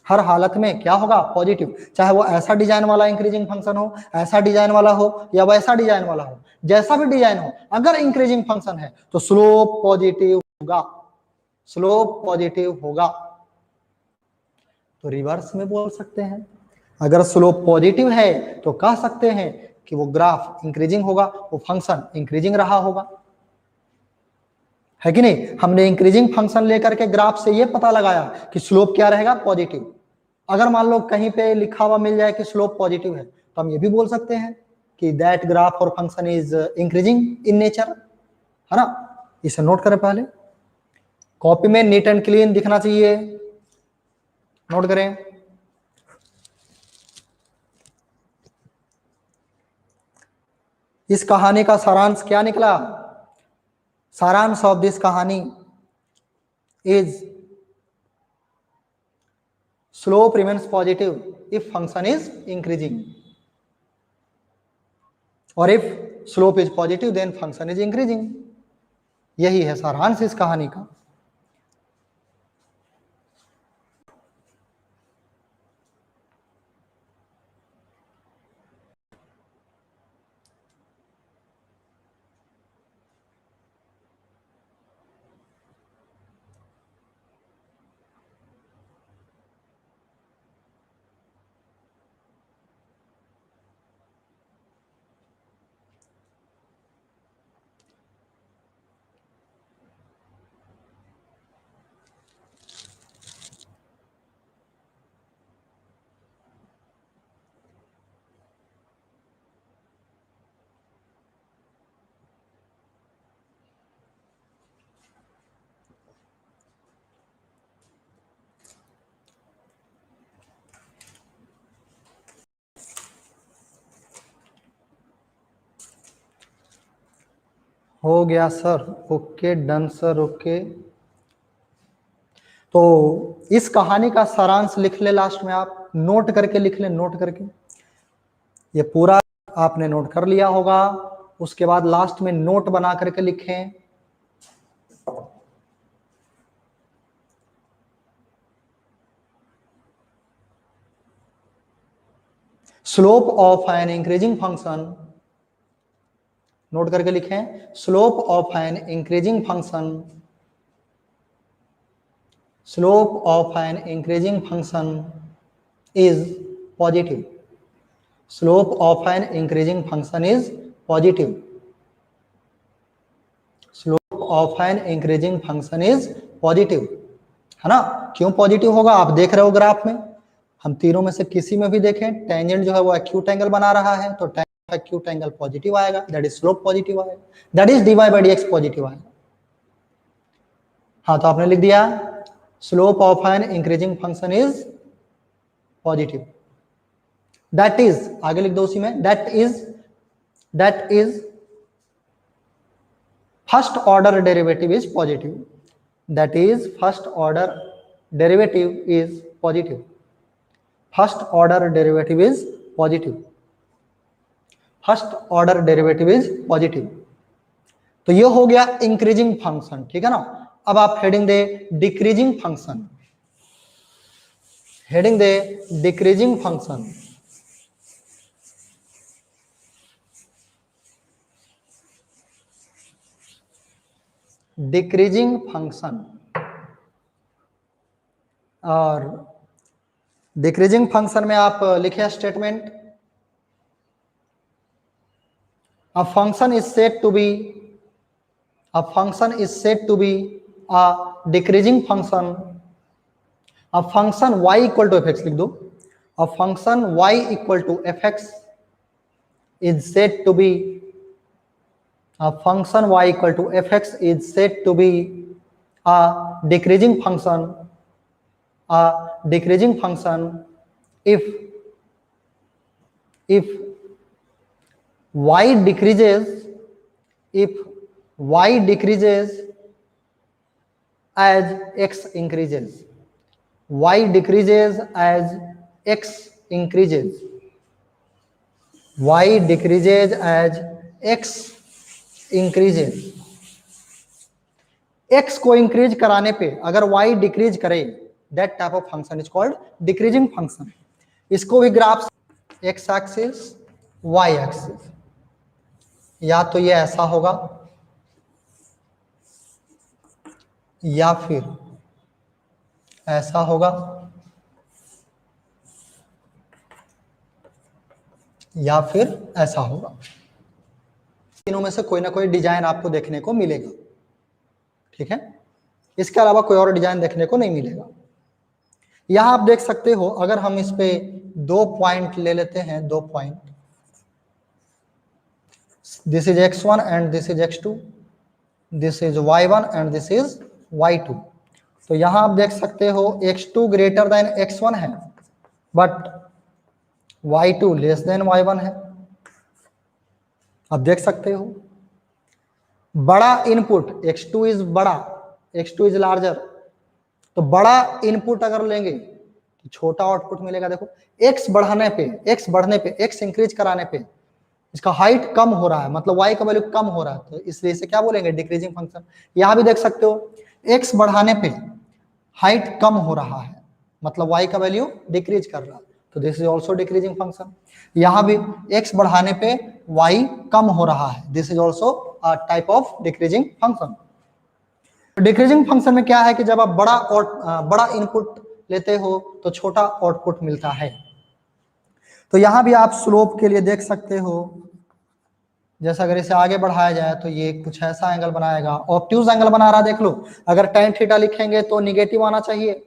हर हालत में क्या होगा? पॉजिटिव। चाहे वो ऐसा डिजाइन वाला इंक्रीजिंग फंक्शन हो, ऐसा डिजाइन वाला हो या वैसा डिजाइन वाला हो, जैसा भी डिजाइन हो, अगर इंक्रीजिंग फंक्शन है तो स्लोप पॉजिटिव होगा, स्लोप पॉजिटिव होगा। तो रिवर्स में बोल सकते हैं, अगर स्लोप पॉजिटिव है तो कह सकते हैं कि वो ग्राफ इंक्रीजिंग होगा, वो फंक्शन इंक्रीजिंग रहा होगा, है कि नहीं? हमने इंक्रीजिंग फंक्शन लेकर के ग्राफ से ये पता लगाया कि स्लोप क्या रहेगा? पॉजिटिव। अगर मान लो कहीं पे लिखा हुआ मिल जाए कि स्लोप पॉजिटिव है तो हम ये भी बोल सकते हैं कि दैट ग्राफ और function is increasing in nature, है ना? इसे नोट करें, पहले कॉपी में नीट एंड क्लीन दिखना चाहिए, नोट करें। इस कहानी का सारांश क्या निकला? सारांश ऑफ दिस कहानी is slope remains positive if function is increasing, or if slope is positive then function is increasing। यही है सारांश इस कहानी का। हो गया sir, okay done sir, okay. तो इस कहानी का सारांश लिख ले, लास्ट में आप नोट करके लिख ले, नोट करके। ये पूरा आपने नोट कर लिया होगा, उसके बाद लास्ट में नोट बना करके लिखें। Slope of an increasing function, note करके लिखें, slope of an increasing function, slope of an increasing function is positive, slope of an increasing function is positive, slope of an increasing function is positive, है ना। क्यों positive होगा, आप देख रहे हो ग्राफ में, हम तीनों में से किसी में भी देखें, टेंजेंट जो है वो एक्यूट एंगल बना रहा है, तो एक्यूट एंगल पॉजिटिव आएगा, दैट इज स्लोप पॉजिटिव आएगा, that is dy by dx positive आएगा। हाँ, तो आपने लिख दिया slope of an increasing function is positive, that is, आगे लिख दो उसी में, that is first order derivative is positive, that is first order derivative is positive, first order derivative is positive, first order derivative is positive. तो ये हो गया increasing function, ठीक है ना। अब आप हेडिंग दे डिक्रीजिंग फंक्शन, हेडिंग दे डिक्रीजिंग फंक्शन, डिक्रीजिंग फंक्शन, और डिक्रीजिंग फंक्शन में आप लिखे statement, a function is said to be, a function is said to be a decreasing function, a function y equal to fx लिख दो, a function y equal to fx is said to be, a function y equal to fx is said to be a decreasing function, a decreasing function if y decreases, if y decreases as x increases, y decreases as x increases, y decreases as x increases, x को increase कराने पे अगर y decrease करे, that type of function is called decreasing function. इसको भी graph x axis y axis, या तो ये ऐसा होगा या फिर ऐसा होगा या फिर ऐसा होगा, तीनों में से कोई ना कोई डिजाइन आपको देखने को मिलेगा, ठीक है। इसके अलावा कोई और डिजाइन देखने को नहीं मिलेगा। यहां आप देख सकते हो, अगर हम इस पे 2 पॉइंट ले लेते हैं, 2 point, this is x1 and this is x2, this is y1 and this is y2। तो यहां आप देख सकते हो x2 ग्रेटर देन x1 है, but y2 less than y1 है। आप देख सकते हो बड़ा इनपुट x2 इज बड़ा, x2 इज लार्जर, तो बड़ा इनपुट अगर लेंगे तो छोटा आउटपुट मिलेगा। देखो x बढ़ाने पे, x बढ़ने पे, x इंक्रीज कराने पे इसका हाइट कम हो रहा है, मतलब y का वैल्यू कम हो रहा है, तो इसलिए इसे क्या बोलेंगे, डिक्रीजिंग फंक्शन। यहां भी देख सकते हो x बढ़ाने पे हाइट कम हो रहा है, मतलब y का वैल्यू डिक्रीज कर रहा है, तो this is also decreasing function. यहां भी x बढ़ाने पे y कम हो रहा है, this is also a type of decreasing function. Decreasing function में क्या है कि जब आप बड़ा इनपुट लेते हो तो छोटा आउटपुट मिलता है। तो यहां भी आप स्लोप के लिए देख सकते हो, जैसा अगर इसे आगे बढ़ाया जाए तो ये कुछ ऐसा एंगल बनाएगा, ऑब्ट्यूज एंगल बना रहा है। देख लो, अगर tan थीटा लिखेंगे तो निगेटिव आना चाहिए,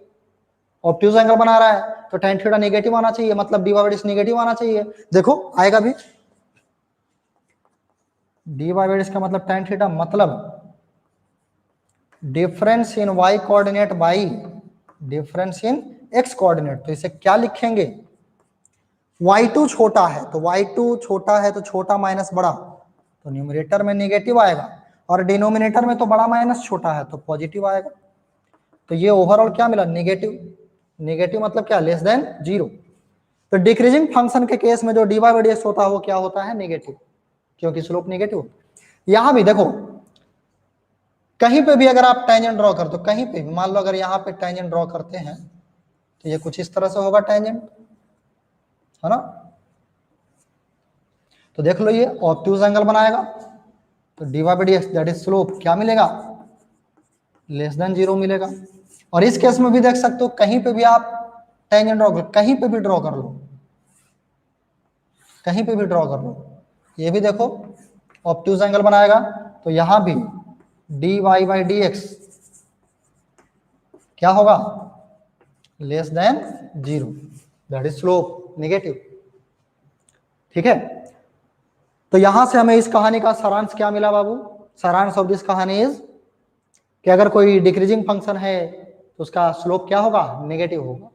ऑब्ट्यूज एंगल बना रहा है तो tan थीटा निगेटिव आना चाहिए, मतलब dy by dx निगेटिव आना चाहिए। देखो आएगा भी, dy by dx का मतलब tan थीटा, मतलब difference in y coordinate by difference in x coordinate. तो इसे क्या लिखेंगे, y2 छोटा है तो y2 छोटा है तो छोटा माइनस बड़ा, तो न्यूमरेटर में नेगेटिव आएगा, और डिनोमिनेटर में तो बड़ा माइनस छोटा है तो पॉजिटिव आएगा। तो ये ओवरऑल क्या मिला, नेगेटिव। नेगेटिव मतलब क्या, लेस देन 0। तो डिक्रीजिंग फंक्शन के केस में जो dy बाई dx होता है वो क्या होता है, नेगेटिव, क्योंकि स्लोप नेगेटिव। यहां भी देखो, कहीं पे भी अगर आप टेंजेंट ड्रॉ कर दो, कहीं पे भी मान लो अगर यहाँ पे टेंजेंट ड्रॉ करते हैं तो ये कुछ इस तरह से होगा टेंजेंट, है ना। तो देख लो ये ऑब्ट्यूज एंगल बनाएगा, तो dy by dx that is slope क्या मिलेगा, लेस देन 0 मिलेगा। और इस केस में भी देख सकते हो, कहीं पे भी आप टेंजेंट ड्रॉ कर, कहीं पे भी ड्रॉ कर लो, कहीं पे भी ड्रॉ कर लो, ये भी देखो ऑब्ट्यूज एंगल बनाएगा। तो यहां भी dy बाई dx क्या होगा, less than 0, that is slope negative. ठीक है, तो यहां से हमें इस कहानी का सारांश क्या मिला बाबू, सारांश ऑफ दिस कहानी इज कि अगर कोई डिक्रीजिंग फंक्शन है तो उसका स्लोप क्या होगा, नेगेटिव होगा,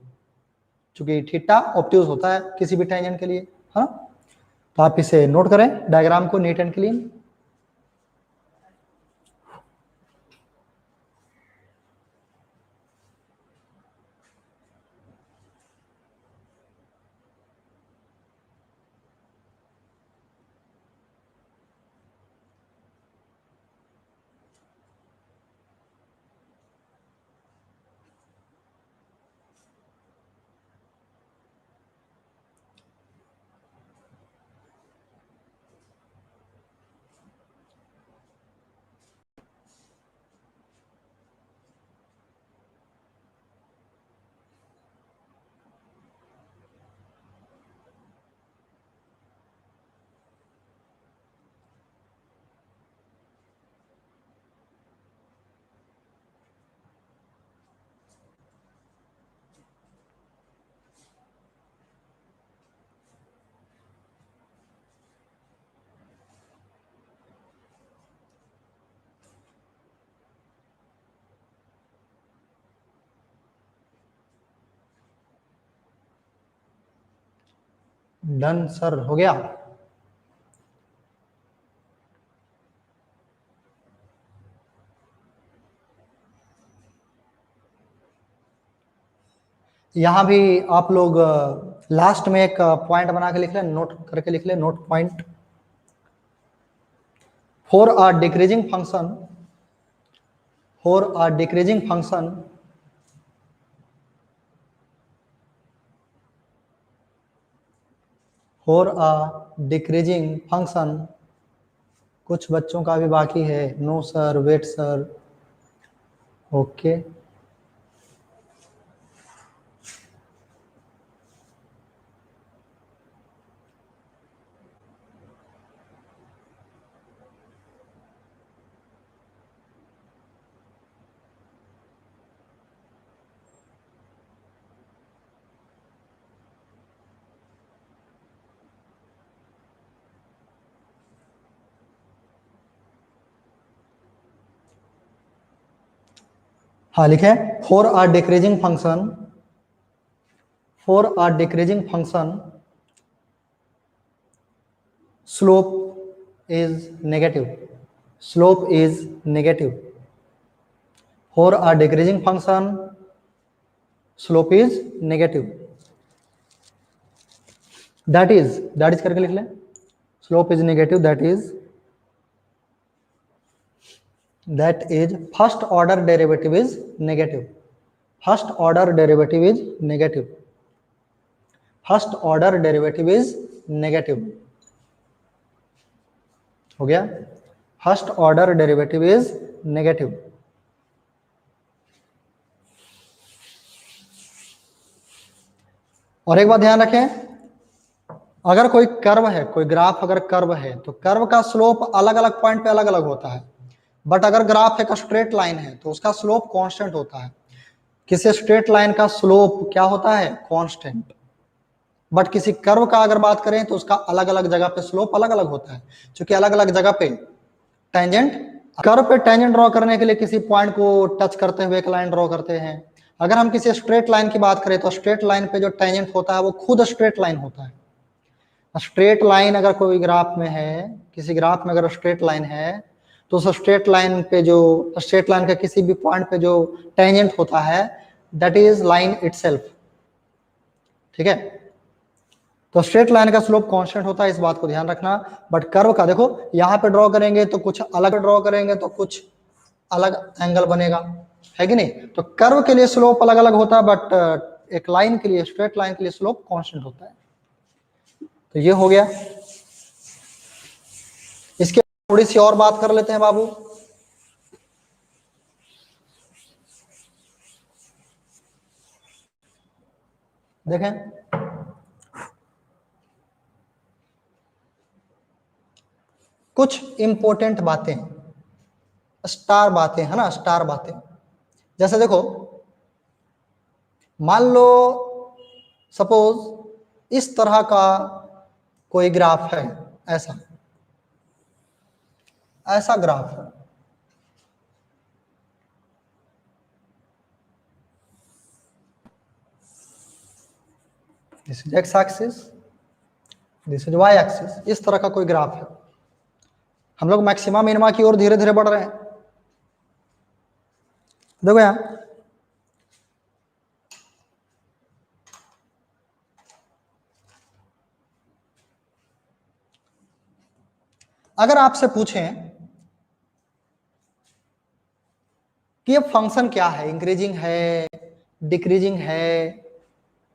क्योंकि थीटा ऑब्ट्यूज होता है किसी भी टेंजेंट के लिए, हाँ। तो आप इसे नोट करें डायग्राम को neat and clean. Done sir, हो गया। यहां भी आप लोग लास्ट में एक पॉइंट बना के लिख ले, नोट करके लिख ले, note point. For a decreasing function, for a decreasing function for a decreasing function, कुछ बच्चों का भी बाकी है, no sir, wait sir, okay. हाँ लिखे, for a decreasing function, for a decreasing function slope is negative, slope is negative. For a decreasing function slope is negative, that is करके लिख लें, slope is negative, that is first order derivative is negative, first order derivative is negative, first order derivative is negative, हो गया, first order derivative is negative। और एक बात ध्यान रखें, अगर कोई कर्व है, कोई ग्राफ अगर कर्व है तो कर्व का स्लोप अलग अलग पॉइंट पे अलग अलग होता है, बट अगर ग्राफ एक स्ट्रेट लाइन है तो उसका स्लोप कांस्टेंट होता है। किसी स्ट्रेट लाइन का स्लोप क्या होता है, कांस्टेंट। बट किसी कर्व का अगर बात करें तो उसका अलग अलग जगह पे स्लोप अलग अलग होता है, क्योंकि अलग अलग जगह पे टेंजेंट, कर्व पे टेंजेंट ड्रॉ करने के लिए किसी पॉइंट को टच करते हुए एक लाइन ड्रॉ करते हैं। अगर हम किसी स्ट्रेट लाइन की बात करें तो स्ट्रेट लाइन पे जो टेंजेंट होता है वो खुद स्ट्रेट लाइन होता है। स्ट्रेट लाइन अगर कोई ग्राफ में है, किसी ग्राफ में अगर स्ट्रेट लाइन है तो उस स्ट्रेट लाइन पे जो स्ट्रेट लाइन का किसी भी पॉइंट पे जो टेंजेंट होता है दैट इज लाइन इटसेल्फ, ठीक है। तो स्ट्रेट लाइन का स्लोप कांस्टेंट होता है, इस बात को ध्यान रखना। बट कर्व का देखो, यहां पे ड्रॉ करेंगे तो कुछ अलग ड्रॉ करेंगे तो कुछ अलग एंगल बनेगा, है कि नहीं। तो कर्व के लिए स्लोप अलग अलग होता है, बट एक लाइन के लिए, स्ट्रेट लाइन के लिए स्लोप कांस्टेंट होता है। तो ये हो गया। इसके थोड़ी सी और बात कर लेते हैं बाबू। देखें, कुछ इंपॉर्टेंट बातें, स्टार बातें, है ना, स्टार बातें। जैसे देखो, मान लो सपोज इस तरह का कोई ग्राफ है, ऐसा ऐसा ग्राफ है, this is x axis, this is y axis, इस तरह का कोई ग्राफ है। हम लोग मैक्सिमा मिनिमा की ओर धीरे धीरे बढ़ रहे हैं। देखो यहां, अगर आपसे पूछें कि ये फंक्शन क्या है, इंक्रीजिंग है, डिक्रीजिंग है,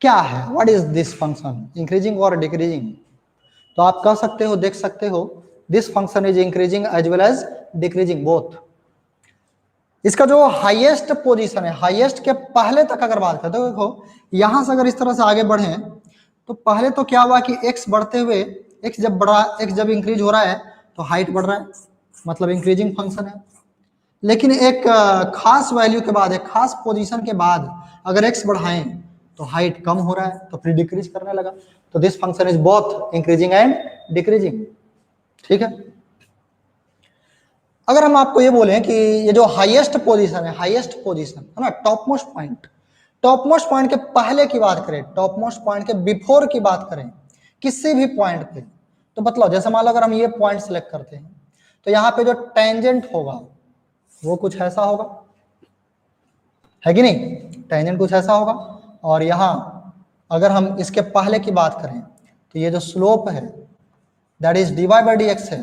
क्या है, what is this function, increasing और डिक्रीजिंग, तो आप कह सकते हो, देख सकते हो, this function is increasing as well as decreasing both. इसका जो हाईएस्ट पोजीशन है, हाईएस्ट के पहले तक अगर बात करते हो, देखो यहां से अगर इस तरह से आगे बढ़े तो पहले तो क्या हुआ कि एक्स बढ़ते हुए, एक्स जब बढ़ा, एक्स जब इंक्रीज हो रहा है तो हाइट बढ़ रहा है, मतलब इंक्रीजिंग फंक्शन है। लेकिन एक खास वैल्यू के बाद, एक खास पोजीशन के बाद अगर एक्स बढ़ाएं तो हाइट कम हो रहा है, तो फिर डिक्रीज करने लगा। तो this function is both increasing and decreasing, ठीक है। अगर हम आपको ये बोलें कि ये जो हाईएस्ट पोजीशन है, हाईएस्ट पोजीशन है ना, top most point, top most point के पहले की बात करें, टॉप मोस्ट पॉइंट के बिफोर की बात करें किसी भी पॉइंट पे, तो मतलब जैसे मान लो अगर हम ये पॉइंट सेलेक्ट करते हैं तो यहाँ पे जो टेंजेंट होगा वो कुछ ऐसा होगा, है कि नहीं, टेंजेंट कुछ ऐसा होगा। और यहाँ अगर हम इसके पहले की बात करें तो ये जो स्लोप है that is dy by d x है,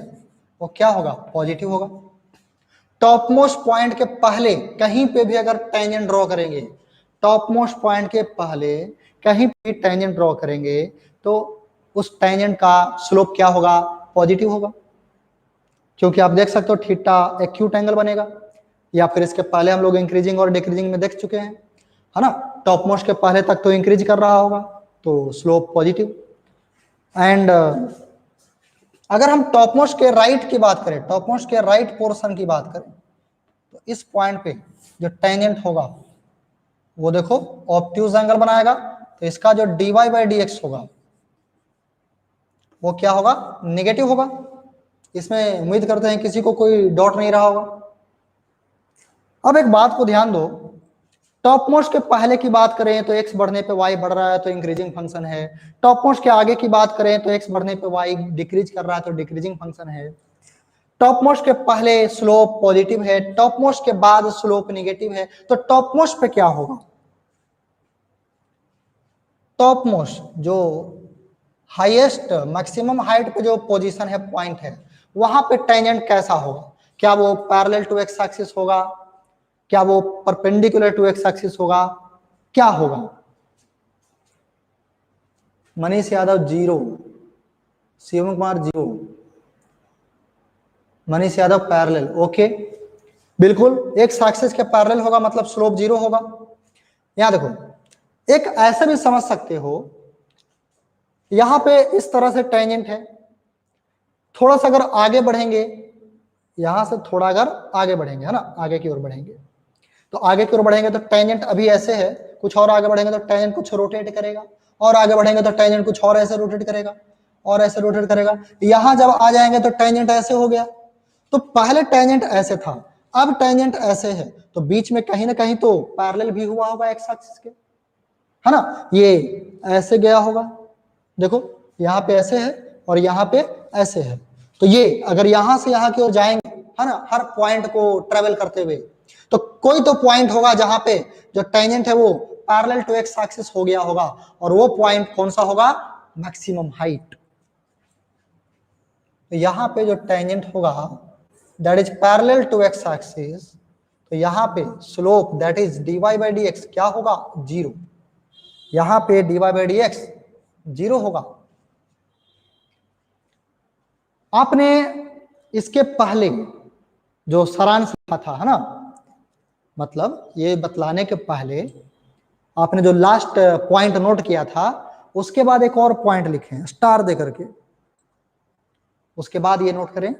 वो क्या होगा, पॉजिटिव होगा। टॉप मोस्ट पॉइंट के पहले कहीं पे भी अगर टेंजेंट ड्रॉ करेंगे, टॉप मोस्ट पॉइंट के पहले कहीं भी टेंजेंट ड्रॉ करेंगे तो उस टेंजेंट का स्लोप क्या होगा, पॉजिटिव होगा, क्योंकि आप देख सकते हो थीटा एक्यूट एंगल बनेगा। या फिर इसके पहले हम लोग इंक्रीजिंग और डिक्रीजिंग में देख चुके हैं, है ना, टॉप मोस्ट के पहले तक तो इंक्रीज कर रहा होगा तो स्लोप पॉजिटिव। एंड अगर हम टॉप मोस्ट के राइट की बात करें, टॉप मोस्ट के राइट पोर्शन की बात करें, तो इस पॉइंट पे जो टेंजेंट होगा वो देखो ऑब्ट्यूज एंगल बनाएगा, तो इसका जो dy बाई डी एक्स होगा वो क्या होगा, नेगेटिव होगा। इसमें उम्मीद करते हैं किसी को कोई डाउट नहीं रहा होगा। अब एक बात को ध्यान दो, टॉप मोस्ट के पहले की बात करें तो x बढ़ने पे y बढ़ रहा है तो इंक्रीजिंग फंक्शन है। टॉप मोस्ट के आगे की बात करें तो x बढ़ने पे y डिक्रीज कर रहा है तो डिक्रीजिंग फंक्शन है। टॉप मोस्ट के पहले स्लोप पॉजिटिव है, टॉप मोस्ट के बाद स्लोप नेगेटिव है, तो टॉप मोस्ट पे क्या होगा, टॉप मोस्ट जो हाईएस्ट मैक्सिमम हाइट पे जो पोजीशन है, पॉइंट है, वहां पे टेंजेंट कैसा होगा, क्या वो पैरेलल टू एक्स एक्सिस होगा, क्या वो परपेंडिकुलर टू एक्स एक्सिस होगा, क्या होगा। मनीष यादव 0, शिवम कुमार 0, मनीष यादव पैरेलल, ओके, बिल्कुल एक्स एक्सिस के पैरेलल होगा मतलब स्लोप 0 होगा। यहां देखो, एक ऐसे भी समझ सकते हो, यहां पे इस तरह से टेंजेंट है, थोड़ा सा अगर आगे बढ़ेंगे, यहां से थोड़ा अगर आगे बढ़ेंगे, है ना, आगे की ओर बढ़ेंगे, तो आगे की ओर बढ़ेंगे तो टेंजेंट अभी ऐसे है, कुछ और आगे बढ़ेंगे तो टेंजेंट कुछ रोटेट करेगा, और आगे बढ़ेंगे तो टेंजेंट कुछ और ऐसे रोटेट करेगा, और ऐसे रोटेट करेगा। यहां जब आ जाएंगे तो टेंजेंट ऐसे हो गया, तो पहले टेंजेंट ऐसे था, अब टेंजेंट ऐसे है, तो बीच में कहीं ना कहीं तो पैरेलल भी हुआ होगा एक्स एक्सिस के, है ना, ये ऐसे गया होगा, देखो यहाँ पे ऐसे है और यहाँ पे ऐसे है, तो ये अगर यहां से यहाँ की ओर जाएंगे, है ना, हर पॉइंट को ट्रेवल करते हुए। तो कोई तो पॉइंट होगा जहां पे जो टेंजेंट है वो पैरेलल टू एक्स एक्सिस हो गया होगा, और वो पॉइंट कौन सा होगा, मैक्सिमम हाइट। तो यहां पे जो टेंजेंट होगा that is parallel to x axis, तो यहां पे slope that is dy by d x क्या होगा, जीरो। यहां पे dy by d x zero होगा। आपने इसके पहले जो सारांश लिखा था, है ना, मतलब ये बतलाने के पहले आपने जो लास्ट पॉइंट नोट किया था, उसके बाद एक और पॉइंट लिखें स्टार दे करके, उसके बाद ये नोट करें।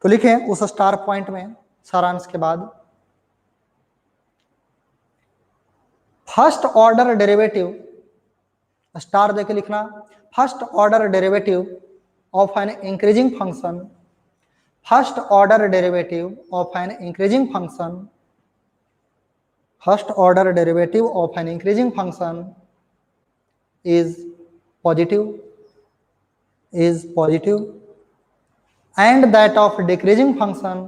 तो लिखें उस स्टार पॉइंट में सारांश के बाद, फर्स्ट ऑर्डर डेरिवेटिव, स्टार देके लिखना, first order derivative of an increasing function, first order derivative of an increasing function, first order derivative of an increasing function is positive, and that of decreasing function,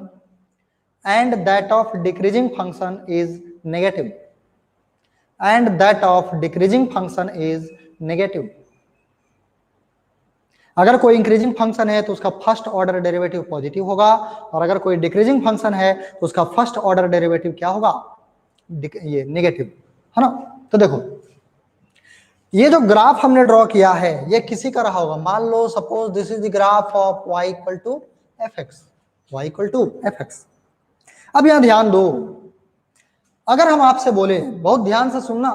and that of decreasing function is negative, and that of decreasing function is negative। अगर कोई increasing function है तो उसका first order derivative positive होगा, और अगर कोई decreasing function है तो उसका फर्स्ट ऑर्डर डेरिवेटिव क्या होगा, ये नेगेटिव, है ना। तो देखो ये जो ग्राफ हमने ड्रॉ किया है ये किसी का रहा होगा, मान लो suppose this is the graph of y equal to F X, y equal to F X. अब यहां ध्यान दो, अगर हम आपसे बोले, बहुत ध्यान से सुनना,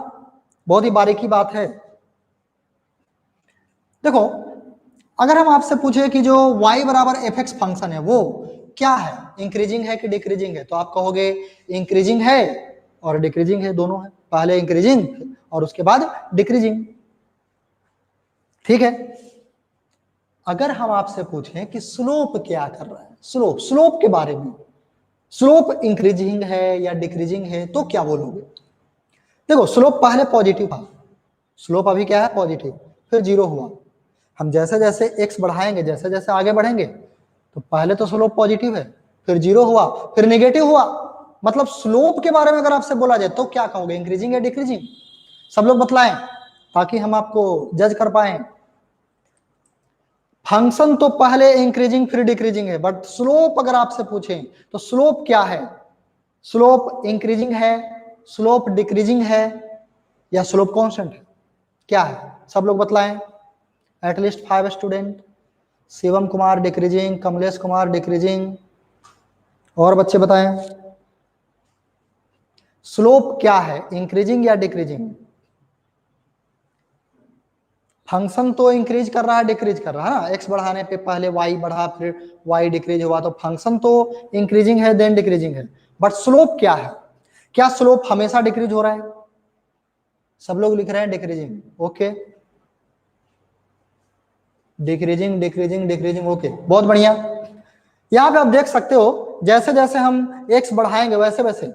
बहुत ही बारीकी बात है। देखो अगर हम आपसे पूछे कि जो y बराबर एफ एक्स फंक्शन है वो क्या है, इंक्रीजिंग है कि डिक्रीजिंग है, तो आप कहोगे इंक्रीजिंग है और डिक्रीजिंग है, दोनों है, पहले इंक्रीजिंग और उसके बाद डिक्रीजिंग, ठीक है। अगर हम आपसे पूछें कि स्लोप क्या कर रहा है, स्लोप के बारे में, स्लोप इंक्रीजिंग है या डिक्रीजिंग है, तो क्या बोलोगे। देखो स्लोप पहले पॉजिटिव था, स्लोप अभी क्या है, पॉजिटिव, फिर जीरो हुआ। हम जैसे जैसे एक्स बढ़ाएंगे, जैसे जैसे आगे बढ़ेंगे, तो पहले तो स्लोप पॉजिटिव है, फिर जीरो हुआ, फिर नेगेटिव हुआ। मतलब स्लोप के बारे में अगर आपसे बोला जाए तो क्या कहोगे, इंक्रीजिंग या डिक्रीजिंग, सब लोग बतलाएं ताकि हम आपको जज कर पाए। फंक्शन तो पहले इंक्रीजिंग फिर डिक्रीजिंग है, बट स्लोप अगर आपसे पूछें तो स्लोप क्या है, स्लोप इंक्रीजिंग है, स्लोप डिक्रीजिंग है, या स्लोप कांस्टेंट है, क्या है, सब लोग बतलाएं। At least 5 student, Shivam Kumar decreasing, Kamlesh Kumar decreasing, और बच्चे बताएं स्लोप क्या है, इंक्रीजिंग या डिक्रीजिंग। फंक्शन तो इंक्रीज कर रहा है, डिक्रीज कर रहा है ना, एक्स बढ़ाने पे पहले वाई बढ़ा फिर वाई डिक्रीज हुआ, तो फंक्शन तो इंक्रीजिंग है देन डिक्रीजिंग है, बट स्लोप क्या है, क्या स्लोप हमेशा डिक्रीज हो रहा है, सब लोग लिख रहे हैं decreasing, okay, decreasing decreasing decreasing, okay, बहुत बढ़िया। यहां पे आप देख सकते हो जैसे जैसे हम एक्स बढ़ाएंगे वैसे वैसे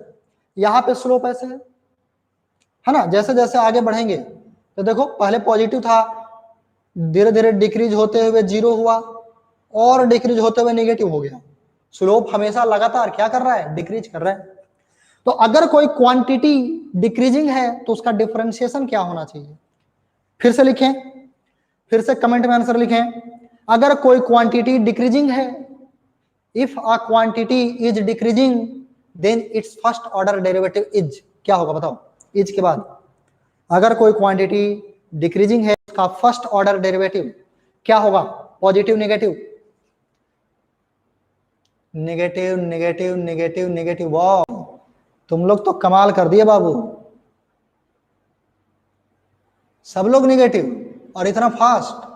यहाँ पे स्लोप ऐसे है ना, जैसे जैसे आगे बढ़ेंगे तो देखो पहले पॉजिटिव था, धीरे धीरे डिक्रीज होते हुए जीरो हुआ, और डिक्रीज होते हुए नेगेटिव हो गया। स्लोप हमेशा लगातार क्या कर रहा है, डिक्रीज कर रहा है। तो अगर कोई क्वांटिटी डिक्रीजिंग है तो उसका डिफरेंशिएशन क्या होना चाहिए, फिर से लिखें, फिर से कमेंट में आंसर लिखें। अगर कोई क्वांटिटी डिक्रीजिंग है, if a quantity is decreasing then its first order derivative is, क्या होगा बताओ, इज के बाद अगर कोई क्वांटिटी डिक्रीजिंग है उसका फर्स्ट ऑर्डर डेरिवेटिव क्या होगा, positive negative, negative negative negative negative. वाह तुम लोग तो कमाल कर दिए बाबू, सब लोग नेगेटिव और इतना फास्ट,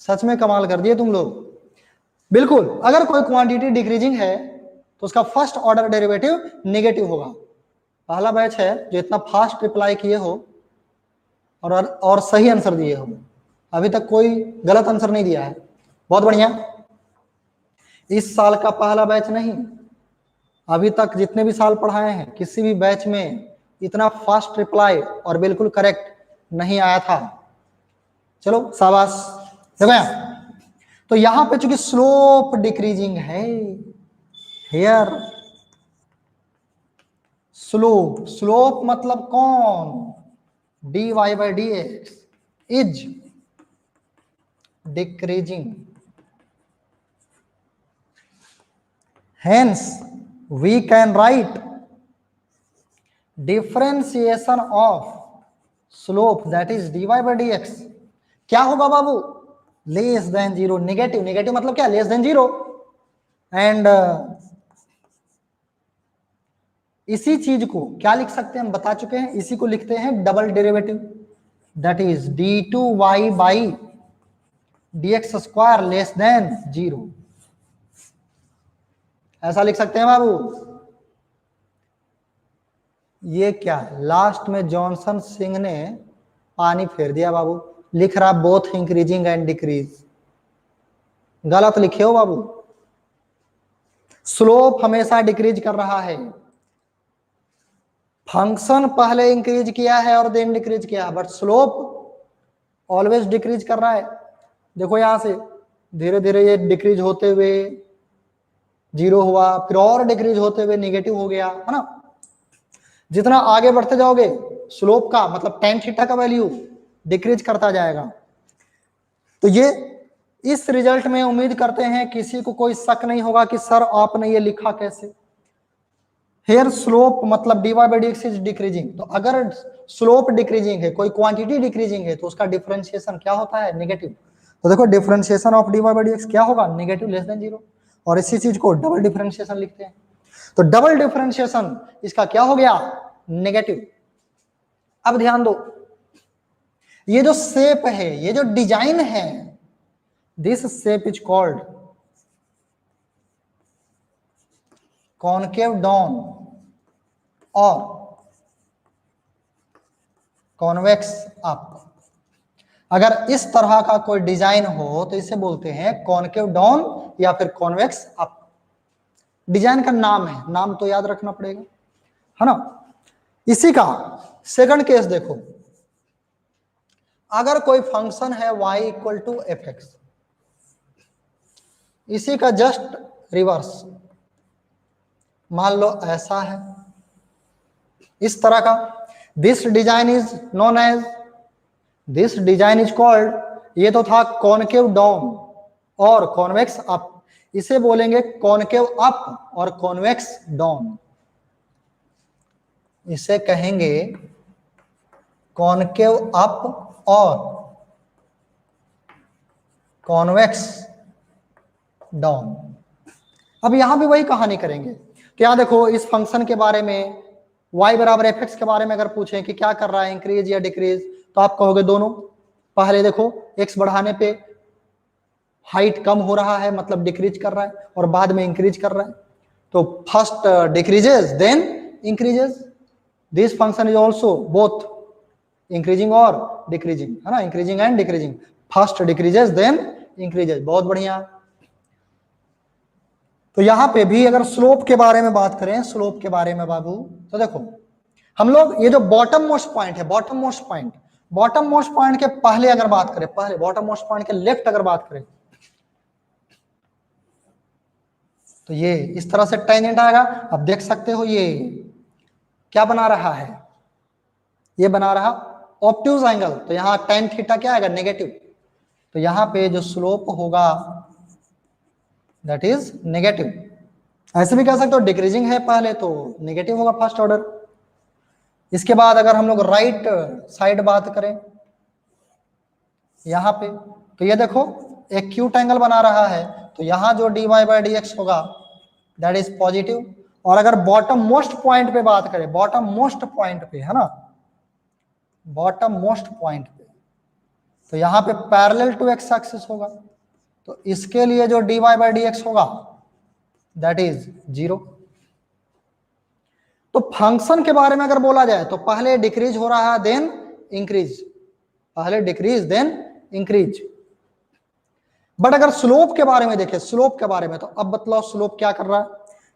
सच में कमाल कर दिए तुम लोग। बिल्कुल, अगर कोई क्वांटिटी डिक्रीजिंग है तो उसका फर्स्ट ऑर्डर डेरिवेटिव नेगेटिव होगा। पहला बैच है जो इतना फास्ट रिप्लाई किए हो और सही आंसर दिए हो, अभी तक कोई गलत आंसर नहीं दिया है, बहुत बढ़िया। इस साल का पहला बैच नहीं, अभी तक जितने भी साल पढ़ाए हैं किसी भी बैच में इतना फास्ट रिप्लाई और बिल्कुल करेक्ट नहीं आया था। चलो शाबाश। देखो तो यहां पे चूंकि स्लोप डिक्रीजिंग है हेयर स्लोप, स्लोप मतलब कौन, dy by dx is decreasing, hence we can write differentiation of slope that is dy by dx क्या होगा बाबू, less than zero, negative, negative मतलब क्या, लेस देन जीरो। एंड इसी चीज को क्या लिख सकते हैं, हम बता चुके हैं, इसी को लिखते हैं double derivative, that is d2y by dx square less than zero, ऐसा लिख सकते हैं बाबू। ये क्या है, लास्ट में जॉनसन सिंह ने पानी फेर दिया बाबू, लिख रहा बोथ इंक्रीजिंग एंड डिक्रीज, गलत लिखे हो बाबू, स्लोप हमेशा डिक्रीज कर रहा है, फंक्शन पहले इंक्रीज किया है और देन डिक्रीज किया है, बट स्लोप ऑलवेज डिक्रीज कर रहा है। देखो यहां से धीरे धीरे ये डिक्रीज होते हुए जीरो हुआ, फिर और डिक्रीज होते हुए नेगेटिव हो गया, है ना। जितना आगे बढ़ते जाओगे स्लोप का मतलब tan थीटा का वैल्यू डिक्रीज करता जाएगा। तो ये इस रिजल्ट में उम्मीद करते हैं किसी को कोई शक नहीं होगा कि सर आपने ये लिखा कैसे। हेयर स्लोप मतलब dy by dx is decreasing, तो अगर स्लोप डिक्रीजिंग है, कोई क्वांटिटी डिक्रीजिंग है, तो उसका डिफरेंशिएशन क्या होता है, नेगेटिव। तो देखो differentiation of dy by dx क्या होगा, नेगेटिव लेस देन जीरो, और इसी चीज को डबल डिफरेंशिएशन लिखते हैं। तो डबल डिफरेंशिएशन इसका क्या हो गया, नेगेटिव। अब ध्यान दो, ये जो शेप है, ये जो डिजाइन है, this shape is called concave down और कॉन्वेक्स अप। अगर इस तरह का कोई डिजाइन हो तो इसे बोलते हैं कॉनकेव डाउन या फिर कॉन्वेक्स अप। डिजाइन का नाम है, नाम तो याद रखना पड़ेगा, है ना। इसी का सेकंड केस देखो, अगर कोई फंक्शन है y equal to F x, इसी का जस्ट रिवर्स, मान लो ऐसा है, इस तरह का, this design is known as, this design is called, ये तो था कॉनकेव डाउन और कॉन्वेक्स अप, इसे बोलेंगे कॉनकेव अप और कॉन्वेक्स डाउन, इसे कहेंगे कॉनकेव अप और कॉन्वेक्स डाउन। अब यहां भी वही कहानी करेंगे कि यहां देखो इस फंक्शन के बारे में, y बराबर एफ एक्स के बारे में अगर पूछें कि क्या कर रहा है, इंक्रीज या डिक्रीज, तो आप कहोगे दोनों। पहले देखो x बढ़ाने पे हाइट कम हो रहा है मतलब डिक्रीज कर रहा है, और बाद में इंक्रीज कर रहा है, तो first decreases then increases, this function is also both increasing और डिक्रीजिंग, है ना, increasing and decreasing, first decreases then increases, बहुत बढ़िया। तो यहां पे भी अगर स्लोप के बारे में बात करें, स्लोप के बारे में बाबू, तो देखो हम लोग ये जो बॉटम मोस्ट पॉइंट है, bottom most point, bottom most point के पहले अगर बात करें, पहले बॉटम मोस्ट पॉइंट के लेफ्ट अगर बात करें, तो ये इस तरह से टेंजेंट आएगा। अब देख सकते हो ये क्या बना रहा है, ये बना रहा ऑब्ट्यूज एंगल, तो यहाँ tan थीटा क्या आएगा, नेगेटिव, तो यहाँ पे जो स्लोप होगा दैट इज नेगेटिव। ऐसे भी कह सकते हो डिक्रीजिंग है पहले तो नेगेटिव होगा फर्स्ट ऑर्डर। इसके बाद अगर हम लोग राइट साइड बात करें यहाँ पे, तो ये देखो एक्यूट एंगल बना रहा है, तो यहाँ जो dy by dx होगा दैट इज पॉजिटिव। और अगर बॉटम मोस्ट पॉइंट पे बात करें, बॉटम मोस्ट पॉइंट पे, है ना, बॉटम मोस्ट पॉइंट पे, तो यहाँ पे पैरेलल टू एक्स एक्सिस होगा, तो इसके लिए जो dy by dx होगा दैट इज जीरो। तो फंक्शन के बारे में अगर बोला जाए तो पहले डिक्रीज हो रहा है देन इंक्रीज, पहले डिक्रीज देन इंक्रीज। बट अगर स्लोप के बारे में देखें, स्लोप के बारे में, तो अब बतलाओ स्लोप क्या कर रहा है,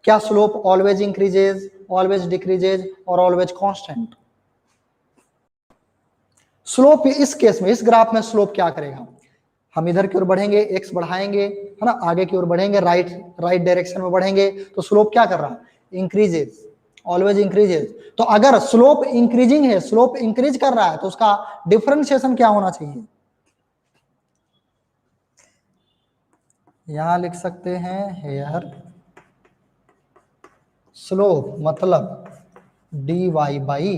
क्या slope always increases, always decreases और ऑलवेज कांस्टेंट। स्लोप इस केस में, इस ग्राफ में स्लोप क्या करेगा, हम इधर की ओर बढ़ेंगे, एक्स बढ़ाएंगे, है ना, आगे की ओर बढ़ेंगे, राइट डायरेक्शन में बढ़ेंगे, तो स्लोप क्या कर रहा है, इंक्रीजेस, ऑलवेज इंक्रीजेस। तो अगर स्लोप इंक्रीजिंग है, स्लोप इंक्रीज कर रहा है, तो उसका डिफरेंशिएशन क्या होना चाहिए, यहां लिख सकते हैं हेयर स्लोप मतलब dy by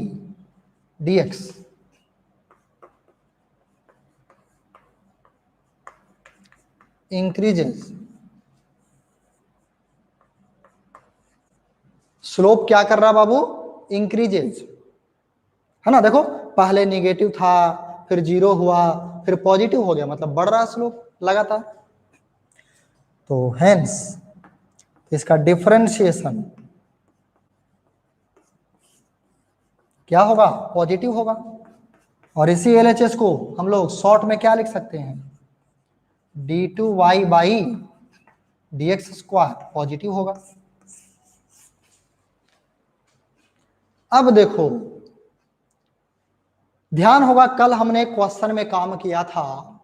dx increases. Slope क्या कर रहा है बाबू, इंक्रीजेस, है ना। देखो पहले निगेटिव था, फिर जीरो हुआ, फिर पॉजिटिव हो गया, मतलब बढ़ रहा स्लोप लगातार। तो हेंस इसका डिफरेंशिएशन क्या होगा, पॉजिटिव होगा। और इसी एलएचएस को हम लोग शॉर्ट में क्या लिख सकते हैं, d2y by dx square positive होगा। अब देखो ध्यान होगा, कल हमने क्वेश्चन में काम किया था,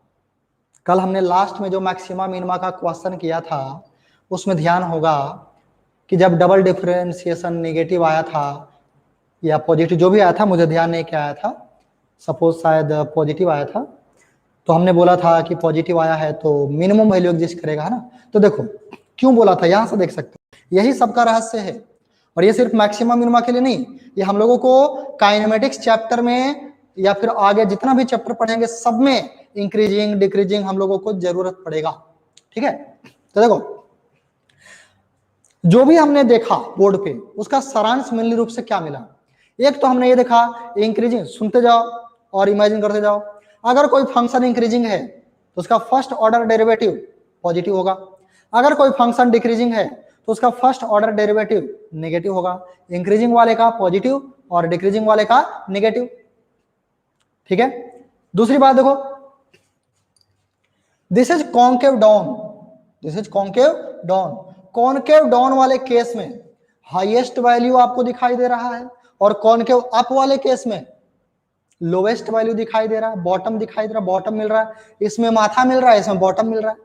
कल हमने लास्ट में जो मैक्सिमा मिनिमा का क्वेश्चन किया था, उसमें ध्यान होगा कि जब डबल डिफरेंशिएशन नेगेटिव आया था या पॉजिटिव, जो भी आया था, मुझे ध्यान नहीं क्या आया था, सपोज शायद पॉजिटिव आया था, तो हमने बोला था कि पॉजिटिव आया है तो मिनिमम वैल्यू एग्जिस्ट करेगा, है ना। तो देखो क्यों बोला था, यहां से देख सकते हो, यही सबका रहस्य है। और ये सिर्फ मैक्सिमम मिनिमा के लिए नहीं, ये हम लोगों को काइनेमेटिक्स चैप्टर में या फिर आगे जितना भी चैप्टर पढ़ेंगे सब में इंक्रीजिंग डिक्रीजिंग हम लोगों को जरूरत पड़ेगा, ठीक है। तो देखो जो भी हमने देखा बोर्ड पे, उसका सारांश मूल्य रूप से क्या मिला। एक तो हमने ये देखा इंक्रीजिंग, सुनते जाओ और इमेजिन करते जाओ, अगर कोई फंक्शन इंक्रीजिंग है तो उसका फर्स्ट ऑर्डर डेरिवेटिव पॉजिटिव होगा, अगर कोई फंक्शन डिक्रीजिंग है तो उसका फर्स्ट ऑर्डर डेरिवेटिव नेगेटिव होगा, इंक्रीजिंग वाले का पॉजिटिव और डिक्रीजिंग वाले का नेगेटिव, ठीक है। दूसरी बात देखो, this is concave down, this is concave down, concave down वाले केस में हाईएस्ट वैल्यू आपको दिखाई दे रहा है, और कॉन्केव अप वाले केस में लोवेस्ट वैल्यू दिखाई दे रहा है, बॉटम दिखाई दे रहा है, बॉटम मिल रहा है, इसमें माथा मिल रहा है, इसमें बॉटम मिल रहा है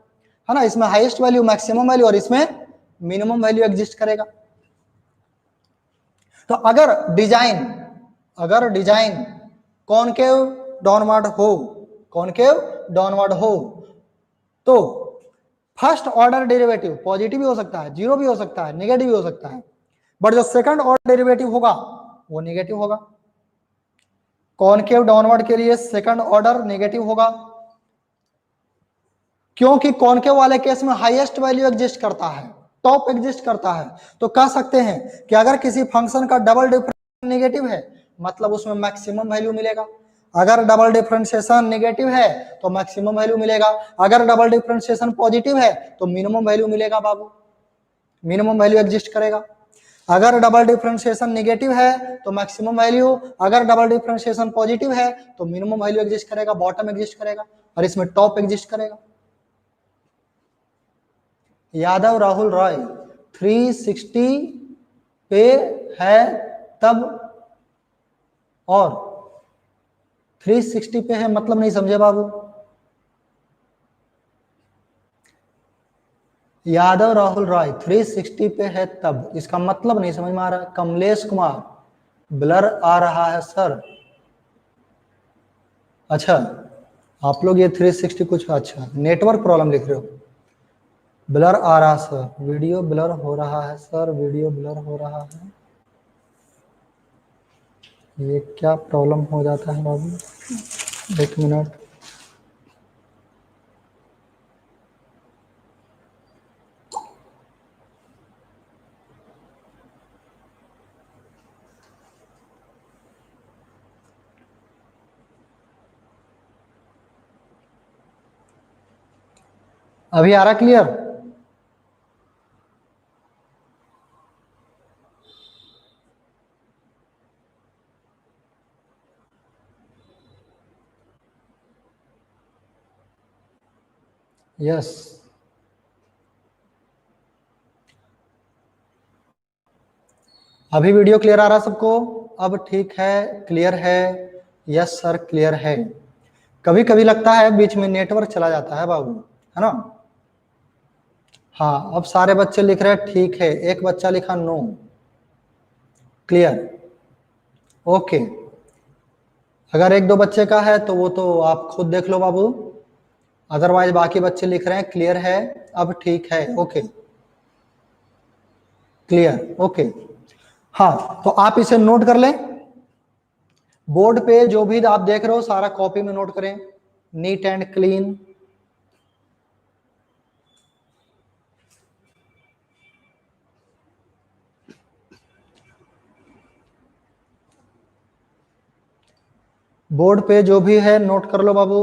ना, इसमें हाईएस्ट वैल्यू मैक्सिमम वैल्यू और इसमें मिनिमम वैल्यू एग्जिस्ट करेगा। तो अगर डिजाइन कॉन्केव डाउनवर्ड हो, कॉन्केव डाउनवर्ड हो, तो फर्स्ट ऑर्डर डेरिवेटिव पॉजिटिव भी हो सकता है, जीरो भी हो सकता है, नेगेटिव भी हो सकता है, बट जो सेकंड ऑर्डर डेरिवेटिव होगा वो नेगेटिव होगा। कॉन्केव डाउनवर्ड के लिए सेकंड ऑर्डर नेगेटिव होगा, क्योंकि कॉन्केव वाले केस में हाईएस्ट वैल्यू एग्जिस्ट करता है, टॉप एग्जिस्ट करता है। तो कह सकते हैं कि अगर किसी फंक्शन का डबल डिफरेंशिएशन नेगेटिव है, मतलब उसमें मैक्सिमम वैल्यू मिलेगा, अगर डबल डिफरेंशिएशन नेगेटिव है तो मैक्सिमम वैल्यू मिलेगा, अगर डबल डिफरेंशिएशन पॉजिटिव है तो मिनिमम वैल्यू मिलेगा बाबू, मिनिमम वैल्यू एग्जिस्ट करेगा। अगर डबल डिफरेंशिएशन नेगेटिव है तो मैक्सिमम वैल्यू, अगर डबल डिफरेंशिएशन पॉजिटिव है तो मिनिमम वैल्यू एग्जिस्ट करेगा, बॉटम एग्जिस्ट करेगा, और इसमें टॉप एग्जिस्ट करेगा। यादव राहुल रॉय 360 पे है तब, और 360 पे है मतलब नहीं समझे बाबू, यादव राहुल रॉय 360 पे है तब, इसका मतलब नहीं समझ में आ रहा। कमलेश कुमार ब्लर आ रहा है सर, अच्छा आप लोग ये 360 कुछ, अच्छा नेटवर्क प्रॉब्लम लिख रहे हो, ब्लर आ रहा सर, वीडियो ब्लर हो रहा है सर, वीडियो ब्लर हो रहा है, ये क्या प्रॉब्लम हो जाता है बाबू, एक मिनट। अभी आ रहा क्लियर, यस अभी वीडियो क्लियर आ रहा सबको, अब ठीक है, क्लियर है, यस सर क्लियर है। कभी कभी लगता है बीच में नेटवर्क चला जाता है बाबू, है ना। हाँ, अब सारे बच्चे लिख रहे हैं ठीक है, एक बच्चा लिखा नो। क्लियर? ओके। अगर एक दो बच्चे का है तो वो तो आप खुद देख लो बाबू, अदरवाइज बाकी बच्चे लिख रहे हैं क्लियर है, अब ठीक है। Okay, clear. ओके, हाँ, तो आप इसे नोट कर लें। बोर्ड पे जो भी आप देख रहे हो सारा कॉपी में नोट करें, नीट एंड क्लीन। बोर्ड पे जो भी है नोट कर लो बाबू।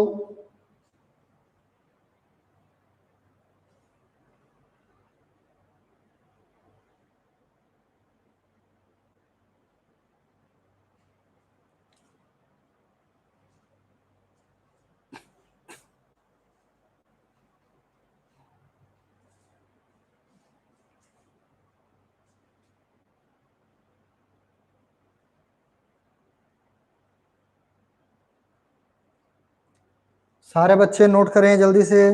सारे बच्चे नोट करें जल्दी से।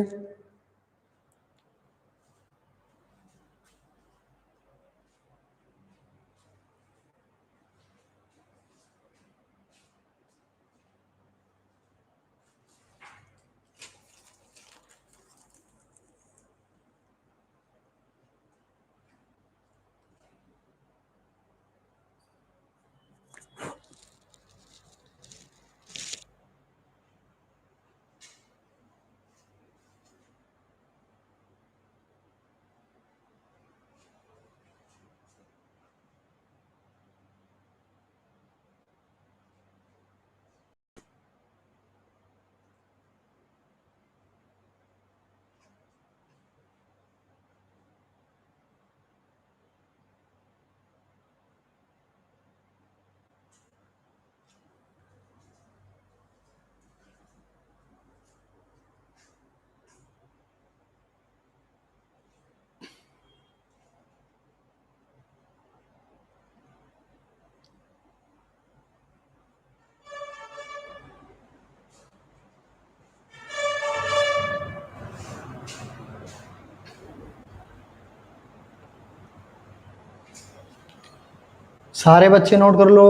सारे बच्चे नोट कर लो,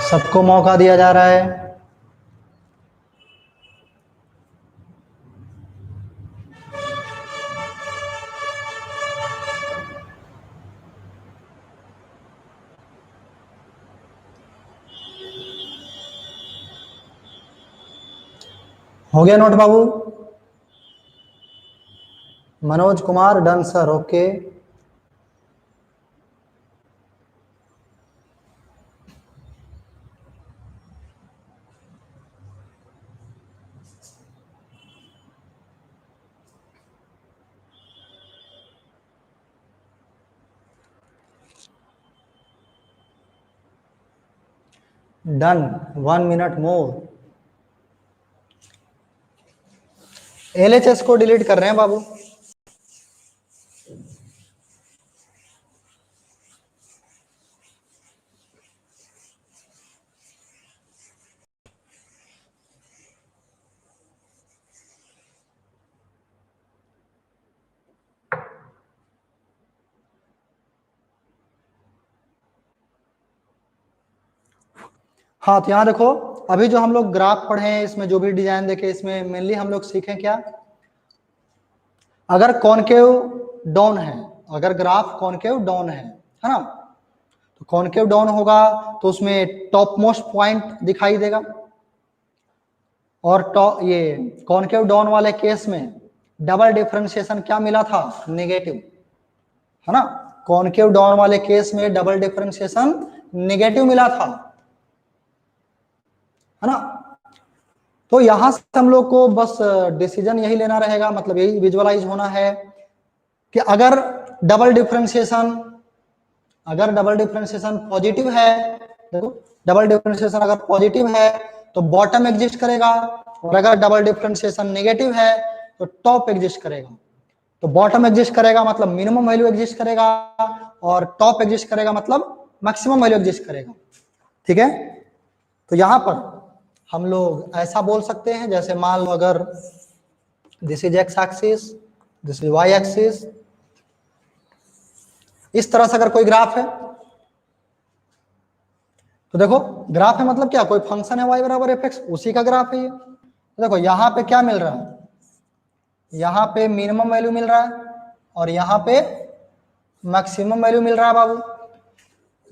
सबको मौका दिया जा रहा है। हो गया नोट बाबू? Manoj Kumar done sir, okay. Done, 1 minute more. LHS को डिलीट कर रहे हैं बाबू। हाँ, तो यहाँ देखो, अभी जो हम लोग ग्राफ पढ़े हैं इसमें जो भी डिजाइन देखे, इसमें मेनली हम लोग सीखें क्या, अगर कॉनकेव डाउन है, अगर ग्राफ कॉनकेव डाउन है ना, तो कॉनकेव डाउन होगा तो उसमें टॉप मोस्ट पॉइंट दिखाई देगा, और ये कॉनकेव डाउन वाले केस में डबल डिफरेंशिएशन क्या मिला था, नेगेटिव, है ना। कॉनकेव डाउन वाले केस में डबल डिफरेंशिएशन नेगेटिव मिला था, है ना। तो यहां से हम लोग को बस डिसीजन यही लेना रहेगा, मतलब यही विजुअलाइज होना है कि अगर डबल डिफरेंशिएशन पॉजिटिव है, देखो डबल डिफरेंशिएशन अगर पॉजिटिव है तो बॉटम एग्जिस्ट करेगा, और अगर डबल डिफरेंशिएशन नेगेटिव है तो टॉप एग्जिस्ट करेगा। तो बॉटम एग्जिस्ट करेगा मतलब मिनिमम वैल्यू एग्जिस्ट करेगा, और टॉप एग्जिस्ट करेगा मतलब मैक्सिमम वैल्यू एग्जिस्ट करेगा। ठीक है, तो यहां पर हम लोग ऐसा बोल सकते हैं, जैसे मान लो अगर this is x axis this is y axis. इस तरह से अगर कोई ग्राफ है तो देखो, ग्राफ है मतलब क्या, कोई फंक्शन है y बराबर एफ एक्स, उसी का ग्राफ है ये। तो देखो यहाँ पे क्या मिल रहा है, यहाँ पे मिनिमम वैल्यू मिल रहा है और यहाँ पे मैक्सिमम वैल्यू मिल रहा है बाबू।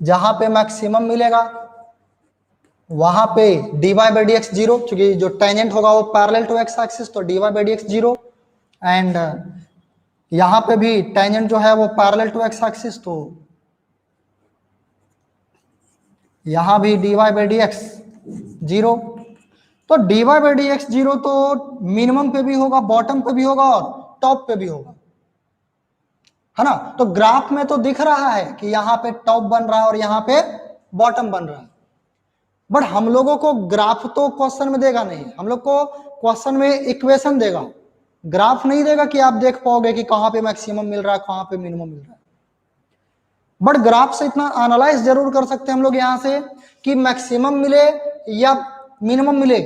जहां पे मैक्सिमम मिलेगा वहां पे dy by d x zero, क्योंकि जो टेंजेंट होगा वो पैरेलल टू एक्स एक्सिस, तो dy by d x zero. And यहां पे भी टेंजेंट जो है वो पैरेलल टू एक्स एक्सिस, तो यहां भी dy by d x zero. तो dy by d x zero तो मिनिमम पे भी होगा, बॉटम पे भी होगा और टॉप पे भी होगा, है ना। तो ग्राफ में तो दिख रहा है कि यहाँ पे टॉप बन रहा है और यहाँ पे बॉटम बन रहा है, बट हम लोगों को ग्राफ तो क्वेश्चन में देगा नहीं, हम लोग को क्वेश्चन में इक्वेशन देगा, ग्राफ नहीं देगा कि आप देख पाओगे कि कहां पे मैक्सिमम मिल रहा है कहां पे मिनिमम मिल रहा है। बट ग्राफ से इतना एनालाइज जरूर कर सकते हैं हम लोग यहां से कि मैक्सिमम मिले या मिनिमम मिले,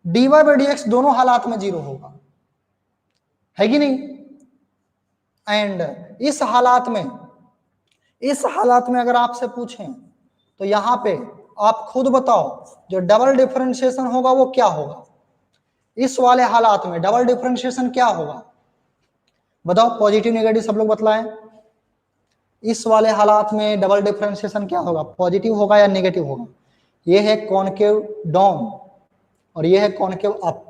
dy बाई dx दोनों हालात में जीरो होगा, है कि नहीं। एंड इस हालात में अगर आपसे पूछें तो यहां पे आप खुद बताओ जो डबल डिफरेंशिएशन होगा वो क्या होगा। इस वाले हालात में डबल डिफरेंशिएशन क्या होगा, बताओ, पॉजिटिव नेगेटिव सब लोग बतलाएं। इस वाले हालात में डबल डिफरेंशिएशन क्या होगा, पॉजिटिव होगा या नेगेटिव होगा। ये है कॉनकेव डाउन और ये है कॉनकेव अप,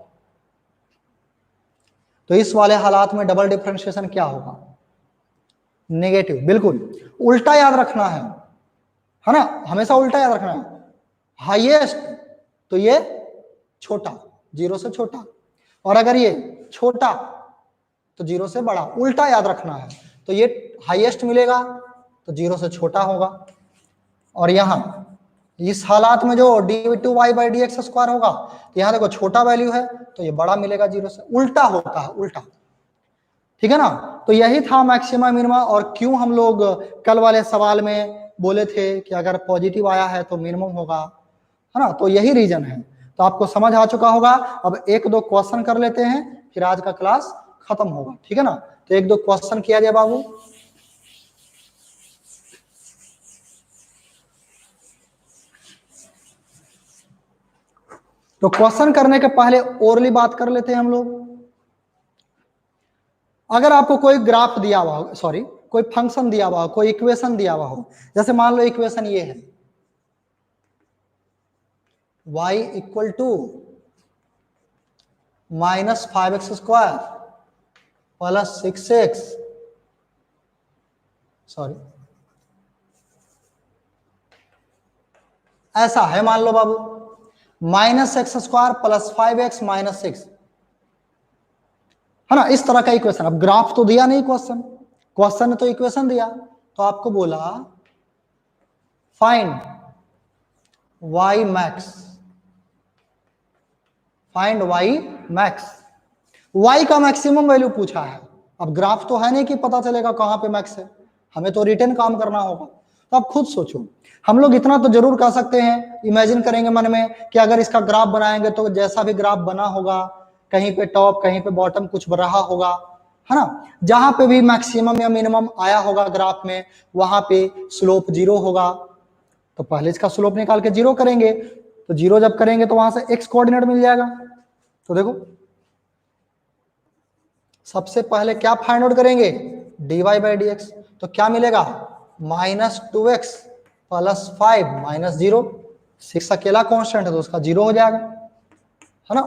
तो इस वाले हालात में डबल डिफरेंशिएशन क्या होगा, नेगेटिव। बिल्कुल उल्टा याद रखना है ना, हमेशा उल्टा याद रखना है। हाईएस्ट तो ये छोटा, जीरो से छोटा, और अगर ये छोटा तो जीरो से बड़ा, उल्टा याद रखना है। तो ये हाईएस्ट मिलेगा तो जीरो से छोटा होगा, और यहां इस हालात में जो dy by d x square होगा, तो यहां देखो छोटा वैल्यू है तो ये बड़ा मिलेगा जीरो से, उल्टा होता है, उल्टा, ठीक है ना। तो यही था मैक्सिमा मिनिमा, और क्यों हम लोग कल वाले सवाल में बोले थे कि अगर पॉजिटिव आया है तो मिनिमम होगा, है ना, तो यही रीजन है। तो आपको समझ आ चुका होगा। अब एक दो क्वेश्चन कर लेते हैं फिर आज का क्लास खत्म होगा, ठीक है ना। तो एक दो क्वेश्चन किया जाए बाबू। तो क्वेश्चन करने के पहले ओरली बात कर लेते हैं हम लोग। अगर आपको कोई ग्राफ दिया हुआ हो, सॉरी कोई फंक्शन दिया हुआ हो, कोई इक्वेशन दिया हुआ हो, जैसे मान लो इक्वेशन ये है y equal to minus 5x square plus 6x, sorry ऐसा है मान लो बाबू, minus X square plus 5x minus 6, है ना, इस तरह का इक्वेशन। अब ग्राफ तो दिया नहीं, क्वेश्चन ने तो इक्वेशन दिया, तो आपको बोला find y max, find y max, y का मैक्सिमम वैल्यू पूछा है। अब ग्राफ तो है नहीं कि पता चलेगा कहां पे मैक्स है, हमें तो रिटर्न काम करना होगा। तो आप खुद सोचो, हम लोग इतना तो जरूर कर सकते हैं, इमेजिन करेंगे मन में कि अगर इसका ग्राफ बनाएंगे तो जैसा भी ग्राफ बना होगा, कहीं पे टॉप कहीं पे बॉटम कुछ रहा होगा, है ना, जहां पे भी मैक्सिमम या मिनिमम आया होगा ग्राफ में वहां पे स्लोप जीरो होगा। तो पहले इसका स्लोप निकाल के जीरो करेंगे, तो जीरो जब करेंगे तो वहां से एक्स कोऑर्डिनेट मिल जाएगा। तो देखो सबसे पहले क्या फाइंड आउट करेंगे, dy बाई डी एक्स, तो क्या मिलेगा, माइनस 2x प्लस 5 माइनस 0, 6 अकेला कांस्टेंट है तो उसका जीरो हो जाएगा, है ना।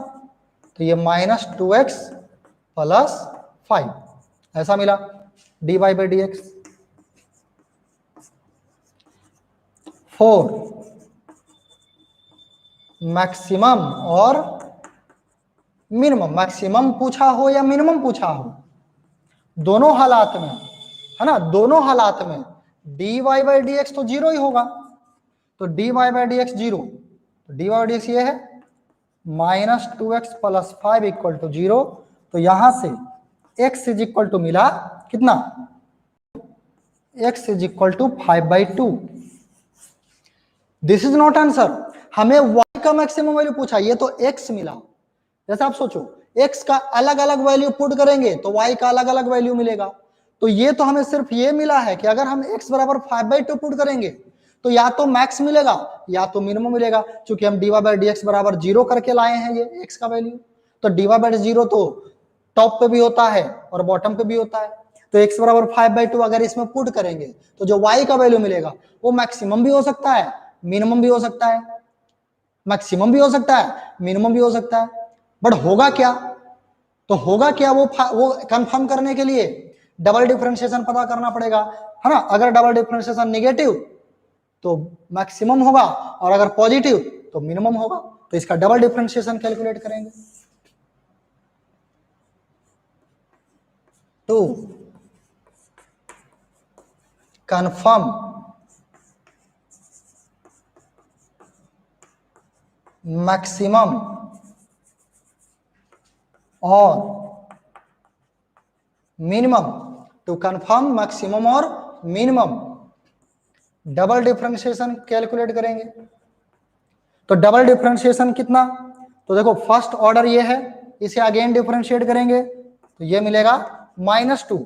तो ये माइनस 2x प्लस 5 ऐसा मिला dy by d x. 4 maximum और मिनिमम, मैक्सिमम पूछा हो या मिनिमम पूछा हो, दोनों हालात में, है ना, दोनों हालात में dy बाई डी एक्स तो जीरो ही होगा। तो dy by d x zero, तो dy बाई डी एक्स ये है minus 2x plus 5 equal to zero. तो यहां से x इज इक्वल टू मिला कितना, x is equal to 5/2। This is not answer, हमें y का मैक्सिमम वैल्यू पूछा, ये तो x मिला। जैसे आप सोचो x का अलग अलग वैल्यू पुट करेंगे तो y का अलग अलग वैल्यू मिलेगा। तो ये तो हमें सिर्फ ये मिला है कि अगर हम x बराबर 5/2 पुट करेंगे तो या तो मैक्स मिलेगा या तो मिनिमम मिलेगा। क्योंकि हम dy/dx बराबर 0 करके लाए हैं ये x का वैल्यू, तो dy/0 तो टॉप पे भी होता है और बॉटम पे भी होता है। तो x बराबर 5/2 अगर इसमें पुट करेंगे तो जो y का वैल्यू मिलेगा वो मैक्सिमम भी हो सकता है, मिनिमम भी हो सकता है, मैक्सिमम भी हो सकता है, मिनिमम भी हो सकता है। बट होगा क्या, तो होगा क्या वो कंफर्म करने के लिए डबल डिफरेंशिएशन पता करना पड़ेगा, है ना। अगर डबल डिफरेंशिएशन नेगेटिव तो मैक्सिमम होगा और अगर पॉजिटिव तो मिनिमम होगा। तो इसका डबल डिफरेंशिएशन कैलकुलेट करेंगे। तो कंफर्म मैक्सिमम और मिनिमम, टू कंफर्म मैक्सिमम और मिनिमम डबल डिफरेंशिएशन कैलकुलेट करेंगे। तो डबल डिफरेंशिएशन कितना, तो देखो फर्स्ट ऑर्डर ये है, इसे अगेन डिफरेंशिएट करेंगे तो ये मिलेगा -2।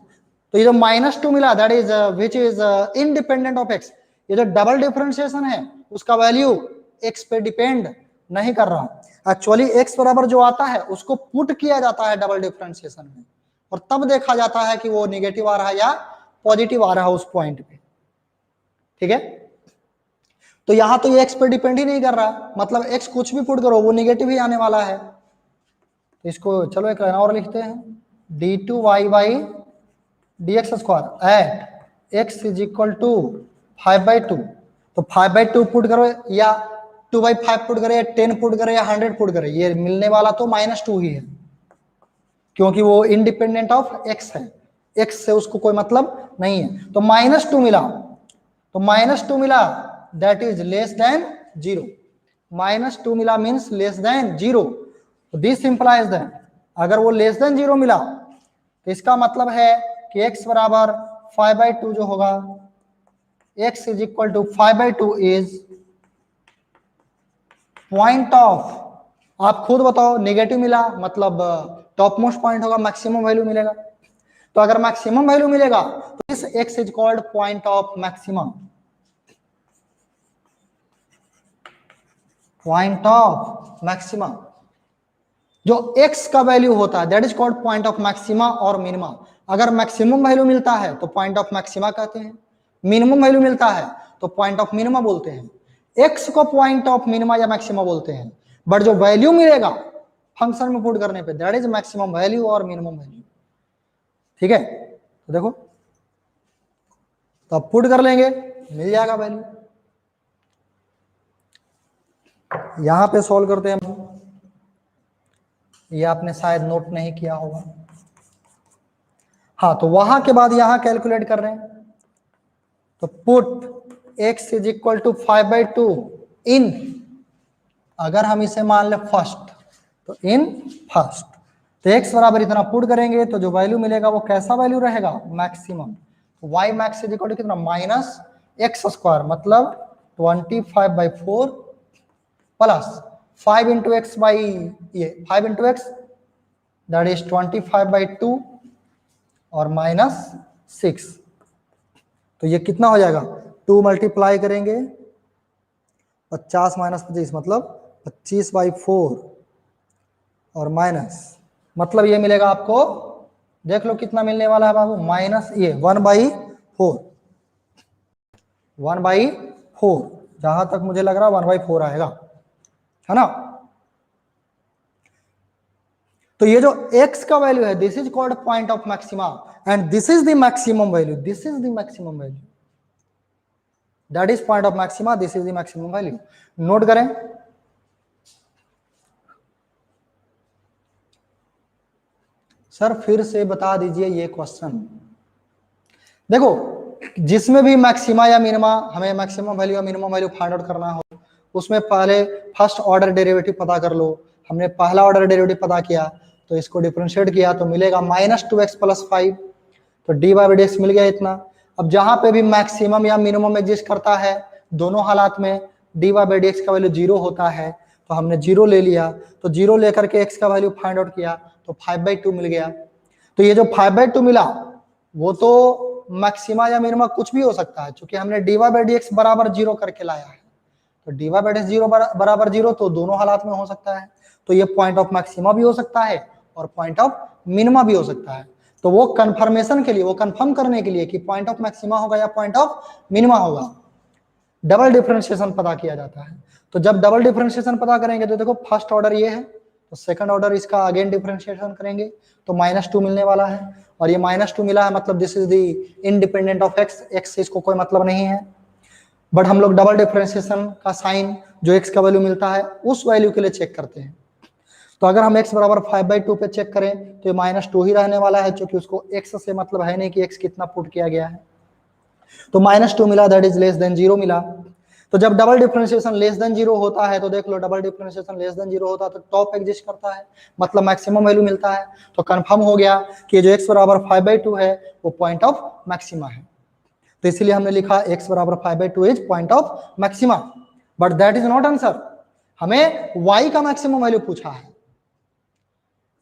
तो ये जो -2 मिला that is which is independent of x। ये जो डबल डिफरेंशिएशन है उसका वैल्यू x पे डिपेंड नहीं कर रहा। एक्चुअली x बराबर जो आता है उसको पुट किया जाता है डबल डिफरेंशिएशन में और तब देखा जाता है कि वो नेगेटिव आ रहा है या पॉजिटिव आ रहा है उस पॉइंट पे, ठीक है। तो यहां तो ये x पे डिपेंड ही नहीं कर रहा, मतलब x कुछ भी पुट करो वो नेगेटिव ही आने वाला है। तो इसको चलो एक लाइन और लिखते हैं, d2y/dx² at x is equal to 5/2। तो 5/2 पुट करो या 2/5 पुट करे, 10 पुट करे या 100 पुट करे, ये मिलने वाला तो -2 ही है क्योंकि वो इंडिपेंडेंट ऑफ x है, x से उसको कोई मतलब नहीं है। तो -2 मिला, तो -2 मिला दैट इज लेस देन 0। -2 मिला मीन्स लेस देन 0। तो दिस इंप्लाइज दैट अगर वो लेस देन 0 मिला तो इसका मतलब है कि x बराबर 5/2 जो होगा, x is equal to 5/2 is point of, आप खुद बताओ, नेगेटिव मिला मतलब टॉप मोस्ट पॉइंट होगा, मैक्सिमम वैल्यू मिलेगा। तो अगर मैक्सिमम वैल्यू मिलेगा तो इस x is called point of maximum, point of maximum. जो x का वैल्यू होता है that is called point of maxima और मिनिमा। अगर मैक्सिमम वैल्यू मिलता है तो पॉइंट ऑफ मैक्सिमा कहते हैं, मिनिमम वैल्यू मिलता है तो पॉइंट ऑफ मिनिमा बोलते हैं। x को पॉइंट ऑफ मिनिमा या मैक्सिमा बोलते हैं, बट जो वैल्यू मिलेगा फंक्शन में पुट करने पे दैट इज मैक्सिमम वैल्यू और मिनिमम वैल्यू, ठीक है। तो देखो, तो अब पुट कर लेंगे मिल जाएगा वैल्यू। यहां पे सॉल्व करते हैं, ये आपने शायद नोट नहीं किया होगा। हाँ, तो वहां के बाद यहां कैलकुलेट कर रहे हैं। तो put x is equal to 5/2 in, अगर हम इसे मान ले फर्स्ट तो इन फर्स्ट, तो x बराबर इतना पुट करेंगे तो जो वैल्यू मिलेगा वो कैसा वैल्यू रहेगा, maximum. y max is equal to कितना, -x², मतलब 25/4 प्लस 5 इंटू एक्स बाई ये 5 इंटू एक्स दैट इज 25/2 और -6। तो ये कितना हो जाएगा, 2 मल्टीप्लाई करेंगे 50 - 25 मतलब 25/4 और माइनस, मतलब ये मिलेगा आपको, देख लो कितना मिलने वाला है बाबू, माइनस ये 1/4, 1/4, जहां तक मुझे लग रहा है 1/4 आएगा, है ना। तो ये जो x का वैल्यू है this is called point of maxima and this is the maximum value, this is the maximum value, that is point of maxima, this is the maximum value. Note करें, सर फिर से बता दीजिए ये question. देखो, जिसमें भी मैक्सिमा या मिनिमा हमें मैक्सिमम वैल्यू या मिनिमम वैल्यू फाइंड आउट करना हो उसमें पहले फर्स्ट ऑर्डर डेरिवेटिव पता कर लो। हमने पहला ऑर्डर डेरिवेटिव पता किया तो इसको डिफरेंशिएट किया तो मिलेगा -2x + 5, तो dy/dx मिल गया इतना। अब जहां पे भी मैक्सिमम या मिनिमम एग्जिस्ट करता है दोनों हालात में dy/dx का वैल्यू 0 होता है, तो हमने 0 ले लिया, तो 0 लेकर के x का वैल्यू फाइंड आउट किया तो 5/2 मिल गया। तो ये जो 5/2 मिला वो तो मैक्सिमा या मिनिमा कुछ भी हो सकता है, क्योंकि हमने dy/dx बराबर 0 करके लाया है। तो dy/dx 0 बराबर 0 तो दोनों हालात में हो सकता है। तो ये पॉइंट ऑफ मैक्सिमा भी हो सकता है और पॉइंट ऑफ मिनिमा भी हो सकता है। तो वो कंफर्मेशन के लिए, वो कंफर्म करने के लिए कि पॉइंट ऑफ मैक्सिमा होगा या पॉइंट ऑफ मिनिमा होगा, डबल डिफरेंशिएशन पता किया जाता है। तो जब डबल डिफरेंशिएशन पता करेंगे तो देखो फर्स्ट ऑर्डर ये है, तो सेकंड ऑर्डर इसका अगेन डिफरेंशिएशन करेंगे तो -2 मिलने वाला है। और ये -2 मिला है मतलब this is the independent of x, x से इसको कोई मतलब नहीं है। बट हम लोग डबल डिफरेंशिएशन का साइन जो एक्स का वैल्यू मिलता है उस वैल्यू के लिए चेक करते हैं। तो अगर हम x बराबर 5/2 पे चेक करें तो ये -2 ही रहने वाला है, क्योंकि उसको x से मतलब है नहीं कि x कितना पुट किया गया है। तो -2 मिला, दैट इज लेस देन 0 मिला। तो जब डबल डिफरेंशिएशन लेस देन 0 होता है तो देख लो, डबल डिफरेंशिएशन लेस देन 0 होता है तो टॉप एग्जिस्ट करता है, मतलब मैक्सिमम वैल्यू मिलता है। तो कंफर्म हो गया कि जो x बराबर 5/2 है वो पॉइंट ऑफ मैक्सिमा है। तो इसलिए हमने लिखा x बराबर 5/2 is point of maxima. But that is not answer, हमें y का मैक्सिमम वैल्यू पूछा है।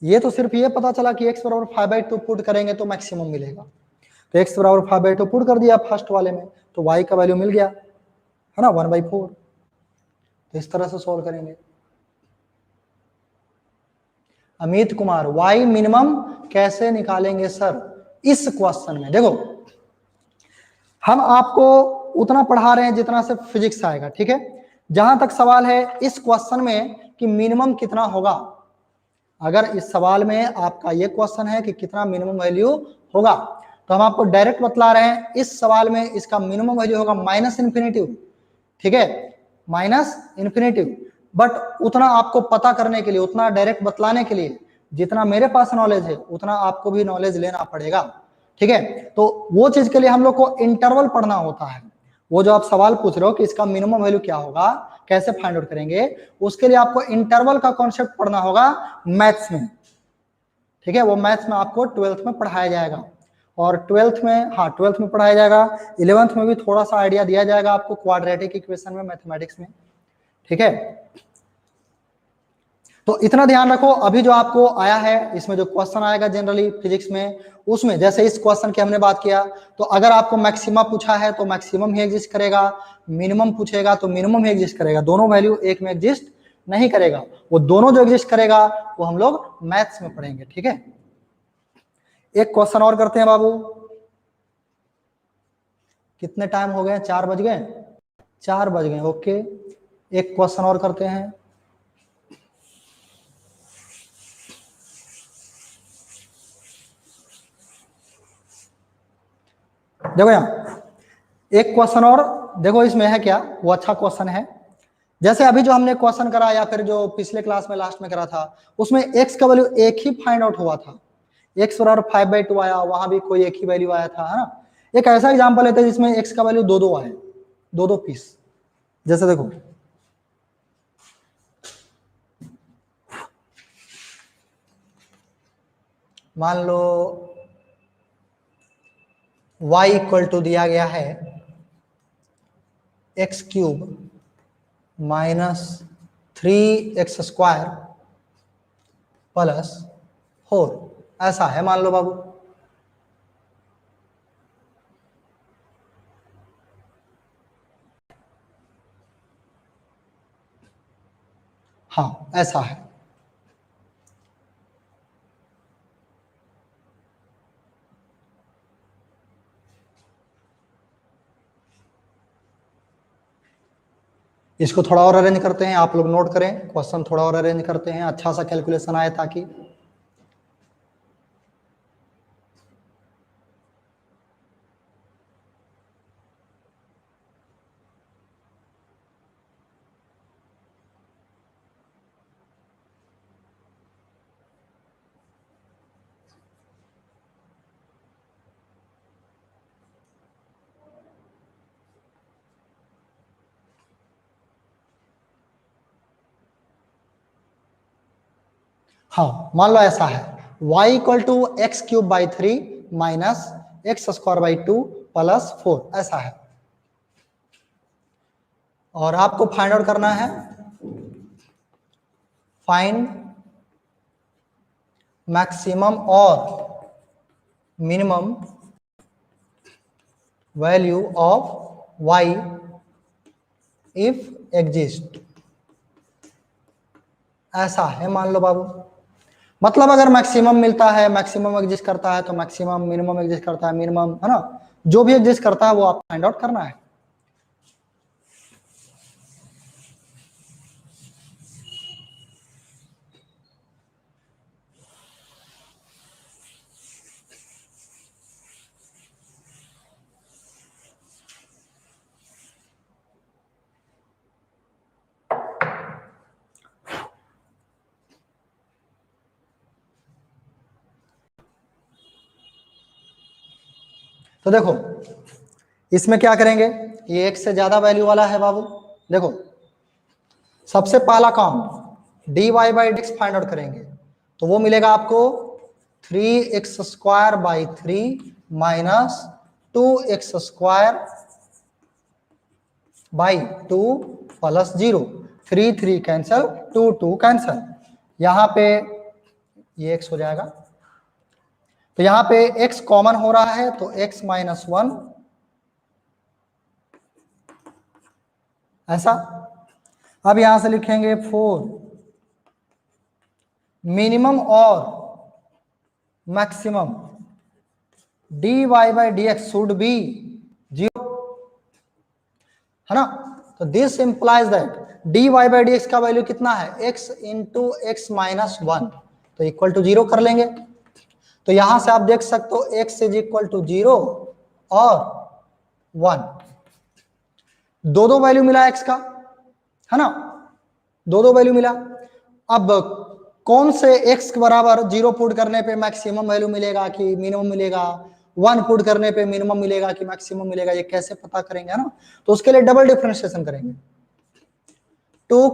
ये तो सिर्फ ये पता चला कि x बराबर 5/2 पुट करेंगे तो मैक्सिमम मिलेगा। तो x बराबर 5/2 पुट कर दिया फर्स्ट वाले में तो y का वैल्यू मिल गया, है ना, 1/4। तो इस तरह से सॉल्व करेंगे। अमित कुमार, y मिनिमम कैसे निकालेंगे सर इस क्वेश्चन में? देखो हम आपको उतना पढ़ा रहे हैं जितना से फिजिक्स आएगा, ठीक है। जहां तक सवाल है इस क्वेश्चन में कि मिनिमम कितना होगा, अगर इस सवाल में आपका ये क्वेश्चन है कि कितना मिनिमम वैल्यू होगा, तो हम आपको डायरेक्ट बतला रहे हैं इस सवाल में इसका मिनिमम वैल्यू होगा -इन्फिनिटी, ठीक है, -इन्फिनिटी। बट उतना आपको पता करने के लिए, उतना डायरेक्ट बतलाने के लिए जितना मेरे पास नॉलेज है उतना आपको भी नॉलेज लेना पड़ेगा, ठीक है। तो वो चीज के लिए हम लोग को इंटरवल पढ़ना होता है। वो जो आप सवाल पूछ रहे हो कि इसका मिनिमम वैल्यू क्या होगा, कैसे फाइंड आउट करेंगे, उसके लिए आपको इंटरवल का कॉन्सेप्ट पढ़ना होगा मैथ्स में, ठीक है। वो मैथ्स में आपको 12th में पढ़ाया जाएगा और 12th में, हाँ 12th में पढ़ाया जाएगा। 11th में भी थोड़ा सा आइडिया दिया जाएगा आपको क्वाड्रेटिक इक्वेशन में, मैथमेटिक्स में, ठीक है। तो इतना ध्यान रखो। अभी जो आपको आया है इसमें जो क्वेश्चन आएगा जनरली फिजिक्स में, उसमें जैसे इस क्वेश्चन की हमने बात किया, तो अगर आपको मैक्सिमा पूछा है तो मैक्सिमम ही एग्जिस्ट करेगा, मिनिमम पूछेगा तो मिनिमम ही एग्जिस्ट करेगा, दोनों वैल्यू एक में एग्जिस्ट नहीं करेगा। वो दोनों जो एग्जिस्ट करेगा वो हम लोग मैथ्स में पढ़ेंगे, ठीक है। एक क्वेश्चन और करते हैं बाबू। कितने टाइम हो गए? 4 बज गए, 4 बज गए, ओके। एक क्वेश्चन और करते हैं। देखो यहाँ एक क्वेश्चन और, देखो इसमें है क्या, वो अच्छा क्वेश्चन है। जैसे अभी जो हमने क्वेश्चन करा या फिर जो पिछले क्लास में लास्ट में करा था, उसमें x का वैल्यू एक ही फाइंड आउट हुआ था, x बराबर 5/2 आया, वहां भी कोई एक ही वैल्यू आया था, है ना। एक ऐसा एग्जांपल लेते हैं जिसमें x का वैल्यू 2-2 आए, 2-2 पीस। जैसे देखो मान लो y इक्वल टू दिया गया है x³ -3x² +4, ऐसा है मान लो बाबू। हाँ ऐसा है। इसको थोड़ा और अरेंज करते हैं, आप लोग नोट करें, क्वेश्चन थोड़ा और अरेंज करते हैं, अच्छा सा कैलकुलेशन आए ताकि। हाँ मान लो ऐसा है, y equal to x³/3 -x²/2 +4, ऐसा है। और आपको फाइंड आउट करना है, फाइंड मैक्सिमम और minimum value of y if exist. ऐसा है मान लो बाबू, मतलब अगर मैक्सिमम मिलता है, मैक्सिमम एग्जिस्ट करता है तो मैक्सिमम, मिनिमम एग्जिस्ट करता है मिनिमम, है ना, जो भी एग्जिस्ट करता है वो आप फाइंड आउट करना है। तो देखो इसमें क्या करेंगे, ये एक से ज्यादा वैल्यू वाला है बाबू। देखो सबसे पहला काम dy by d x find out करेंगे, तो वो मिलेगा आपको 3x² by 3 minus 2x² by 2 plus 0। 3 3 cancel, 2 2 cancel, यहां पे ये x हो जाएगा। तो यहां पे x कॉमन हो रहा है तो x माइनस 1, ऐसा। अब यहां से लिखेंगे 4 मिनिमम और maximum dy by d x should be 0, है ना। तो this implies that dy by d x का वैल्यू कितना है, x इंटू एक्स माइनस 1, तो इक्वल टू 0 कर लेंगे। तो यहां से आप देख सकते हो x इज इक्वल टू 0 और 1, दो दो वैल्यू मिला x का, है ना, दो दो वैल्यू मिला। अब कौन से x के बराबर 0 पुट करने पे मैक्सिमम वैल्यू मिलेगा कि मिनिमम मिलेगा, 1 पुट करने पे मिनिमम मिलेगा कि मैक्सिमम मिलेगा, ये कैसे पता करेंगे, है ना। तो उसके लिए डबल डिफरेंशिएशन करेंगे टू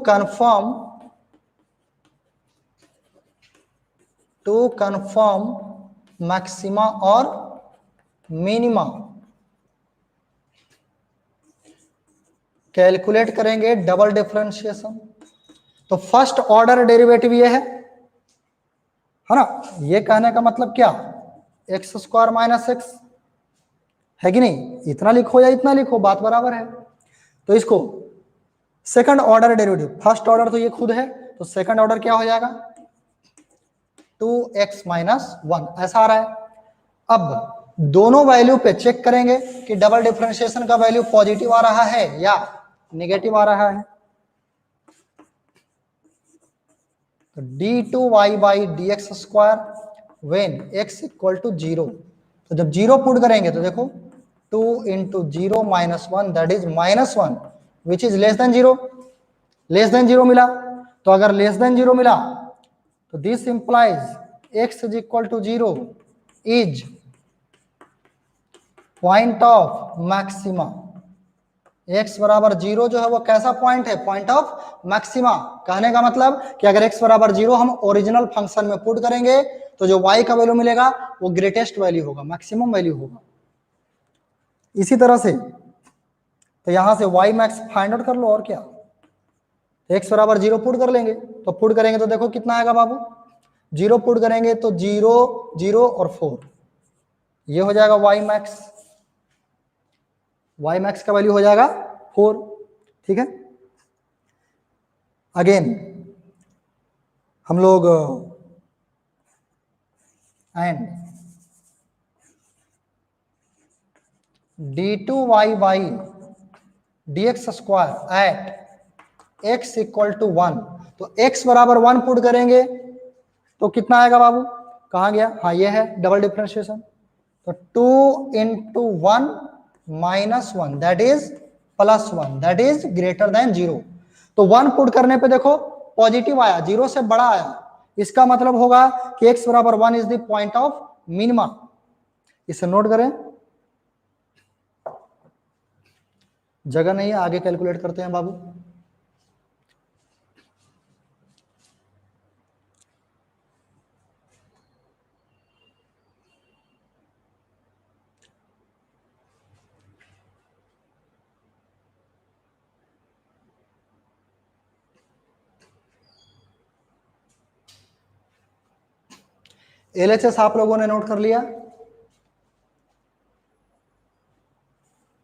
कन्फर्म मैक्सिमा और मिनिमा। कैलकुलेट करेंगे डबल डिफरेंशिएशन। तो फर्स्ट ऑर्डर डेरिवेटिव ये है ना। ये कहने का मतलब क्या, x² माइनस एक्स, है कि नहीं, इतना लिखो या इतना लिखो बात बराबर है। तो इसको second order derivative, first order तो ये खुद है, तो सेकंड ऑर्डर क्या हो जाएगा 2x माइनस 1, ऐसा आ रहा है। अब दोनों वैल्यू पे चेक करेंगे कि डबल डिफरेंशिएशन का वैल्यू पॉजिटिव आ रहा है या नेगेटिव आ रहा है। तो d2y by d x square when x equal to 0, तो जब 0 पुट करेंगे तो देखो 2 into 0 minus 1 that is minus 1 which is less than 0, less than 0 मिला। तो अगर लेस देन 0 मिला तो this implies x is equal to 0 is point of maxima. x बराबर 0 जो है वो कैसा पॉइंट है, पॉइंट ऑफ मैक्सिमा। कहने का मतलब कि अगर x बराबर 0 हम ओरिजिनल फंक्शन में पुट करेंगे तो जो y का वैल्यू मिलेगा वो ग्रेटेस्ट वैल्यू होगा, मैक्सिमम वैल्यू होगा। इसी तरह से तो यहां से y मैक्स फाइंड आउट कर लो, और क्या, x बराबर 0 पुट कर लेंगे, तो पुट करेंगे तो देखो कितना आएगा बाबू, 0 पुट करेंगे तो 0 0 और 4, ये हो जाएगा y मैक्स, y मैक्स का वैल्यू हो जाएगा 4, ठीक है। अगेन हम लोग and d2y by d x square at x equal to 1, तो x बराबर 1 पुट करेंगे तो कितना आएगा बाबू, कहाँ गया, हाँ ये है डबल डिफरेंशिएशन। तो 2 into 1 minus 1 that is plus 1 that is greater than 0। तो 1 पुट करने पे देखो पॉजिटिव आया, 0 से बड़ा आया, इसका मतलब होगा कि x बराबर 1 is the point of minima. इसे नोट करें, जगह नहीं है, आगे कैलकुलेट करते हैं बाबू। LHS आप लोगों ने नोट कर लिया?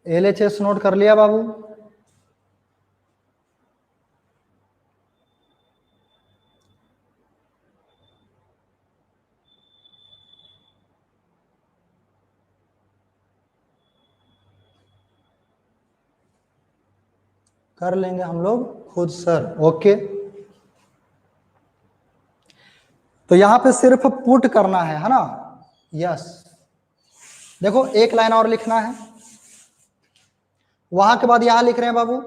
LHS नोट कर लिया बाबू? कर लेंगे हम लोग खुद सर, ओके। तो यहां पे सिर्फ पुट करना है ना? यस। देखो एक लाइन और लिखना है, वहां के बाद यहां लिख रहे हैं बाबू,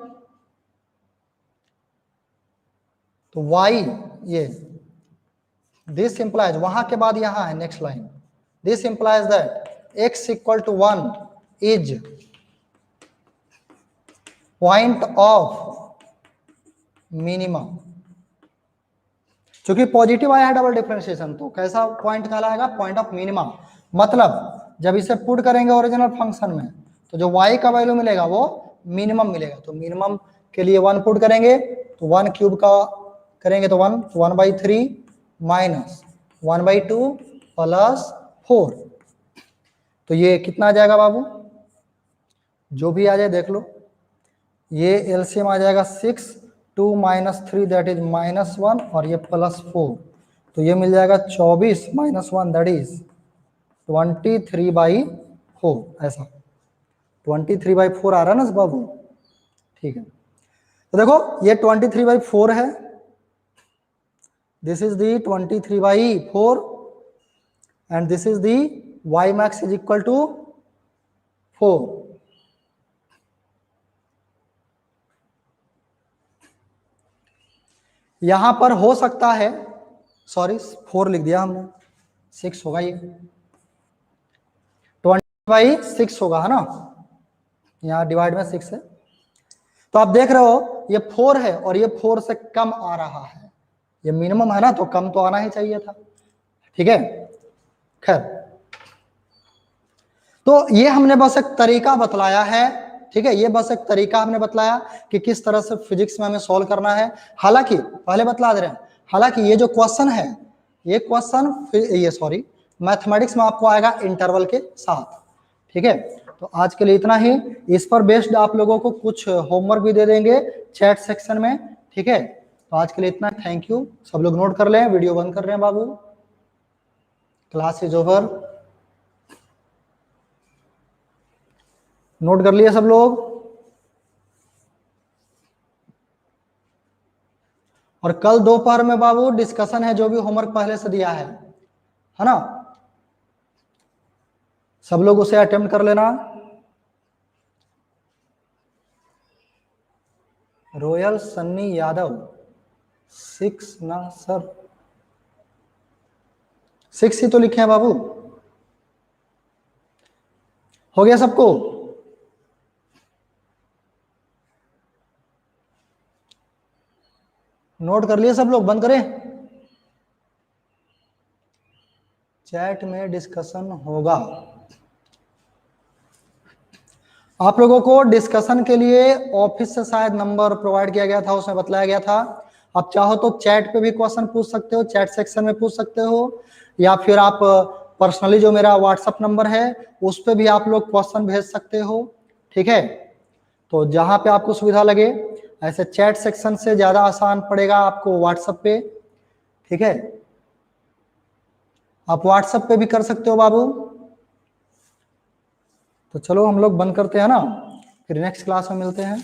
तो वाई ये दिस इंप्लाइज, वहां के बाद यहां है next line, this implies that x equal to 1 is point of minimum. चूंकि पॉजिटिव आया है डबल डिफरेंशिएशन, तो कैसा पॉइंट कहलाएगा? Point of minimum. मतलब जब इसे पुट करेंगे ओरिजिनल फंक्शन में, तो जो y का वैल्यू मिलेगा वो मिनिमम मिलेगा। तो मिनिमम के लिए 1 पुट करेंगे, तो 1 क्यूब का करेंगे तो 1, 1/3 माइनस 1/2 प्लस 4, तो ये कितना आ जाएगा बाबू? जो भी आ जाए देख लो, ये एलसीएम आ जाएगा 6, 2 माइनस 3 दैट इज -1 और ये +4, तो ये मिल जाएगा 24 माइनस 1 दैट इज 23/4। ऐसा 23/4 आ रहा है ना बाबू? ठीक है, तो देखो ये 23/4 है, this is the 23/4 and this is the y max is equal to 4। यहां पर हो सकता है, सॉरी 4 लिख दिया हमने, 6 होगा, ये 20/6 होगा है ना, यहाँ डिवाइड में 6 है। तो आप देख रहे हो ये 4 है और ये 4 से कम आ रहा है, ये मिनिमम है ना, तो कम तो आना ही चाहिए था। ठीक है, खैर, तो ये हमने बस एक तरीका बतलाया है। ठीक है, ये बस एक तरीका हमने बतलाया कि किस तरह से फिजिक्स में हमें सॉल्व करना है। हालांकि पहले बतला दे रहे हैं, हालांकि ये जो क्वेश्चन है, ये क्वेश्चन ये सॉरी मैथमेटिक्स में आपको आएगा इंटरवल के साथ। ठीक है, तो आज के लिए इतना ही। इस पर बेस्ड आप लोगों को कुछ होमवर्क भी दे देंगे चैट सेक्शन में। ठीक है, तो आज के लिए इतना, थैंक यू। सब लोग नोट कर लें, वीडियो बंद कर रहे हैं बाबू, क्लास इज ओवर। नोट कर लिया सब लोग? और कल दोपहर में बाबू डिस्कशन है, जो भी होमवर्क पहले से दिया है ना, सब लोग उसे अटेम्प्ट कर लेना। रॉयल सन्नी यादव 6 ना सर, 6 ही तो लिखे हैं बाबू। हो गया सबको? नोट कर लिए सब लोग? बंद करें, चैट में डिस्कशन होगा। आप लोगों को डिस्कशन के लिए ऑफिस से शायद नंबर प्रोवाइड किया गया था, उसमें बतलाया गया था। आप चाहो तो चैट पे भी क्वेश्चन पूछ सकते हो, चैट सेक्शन में पूछ सकते हो, या फिर आप पर्सनली जो मेरा व्हाट्सएप नंबर है उस पर भी आप लोग क्वेश्चन भेज सकते हो। ठीक है, तो जहां पे आपको सुविधा लगे, ऐसे चैट सेक्शन से ज्यादा आसान पड़ेगा आपको व्हाट्सएप पे। ठीक है, आप व्हाट्सएप पे भी कर सकते हो बाबू। तो चलो हम लोग बंद करते हैं ना, फिर नेक्स्ट क्लास में मिलते हैं।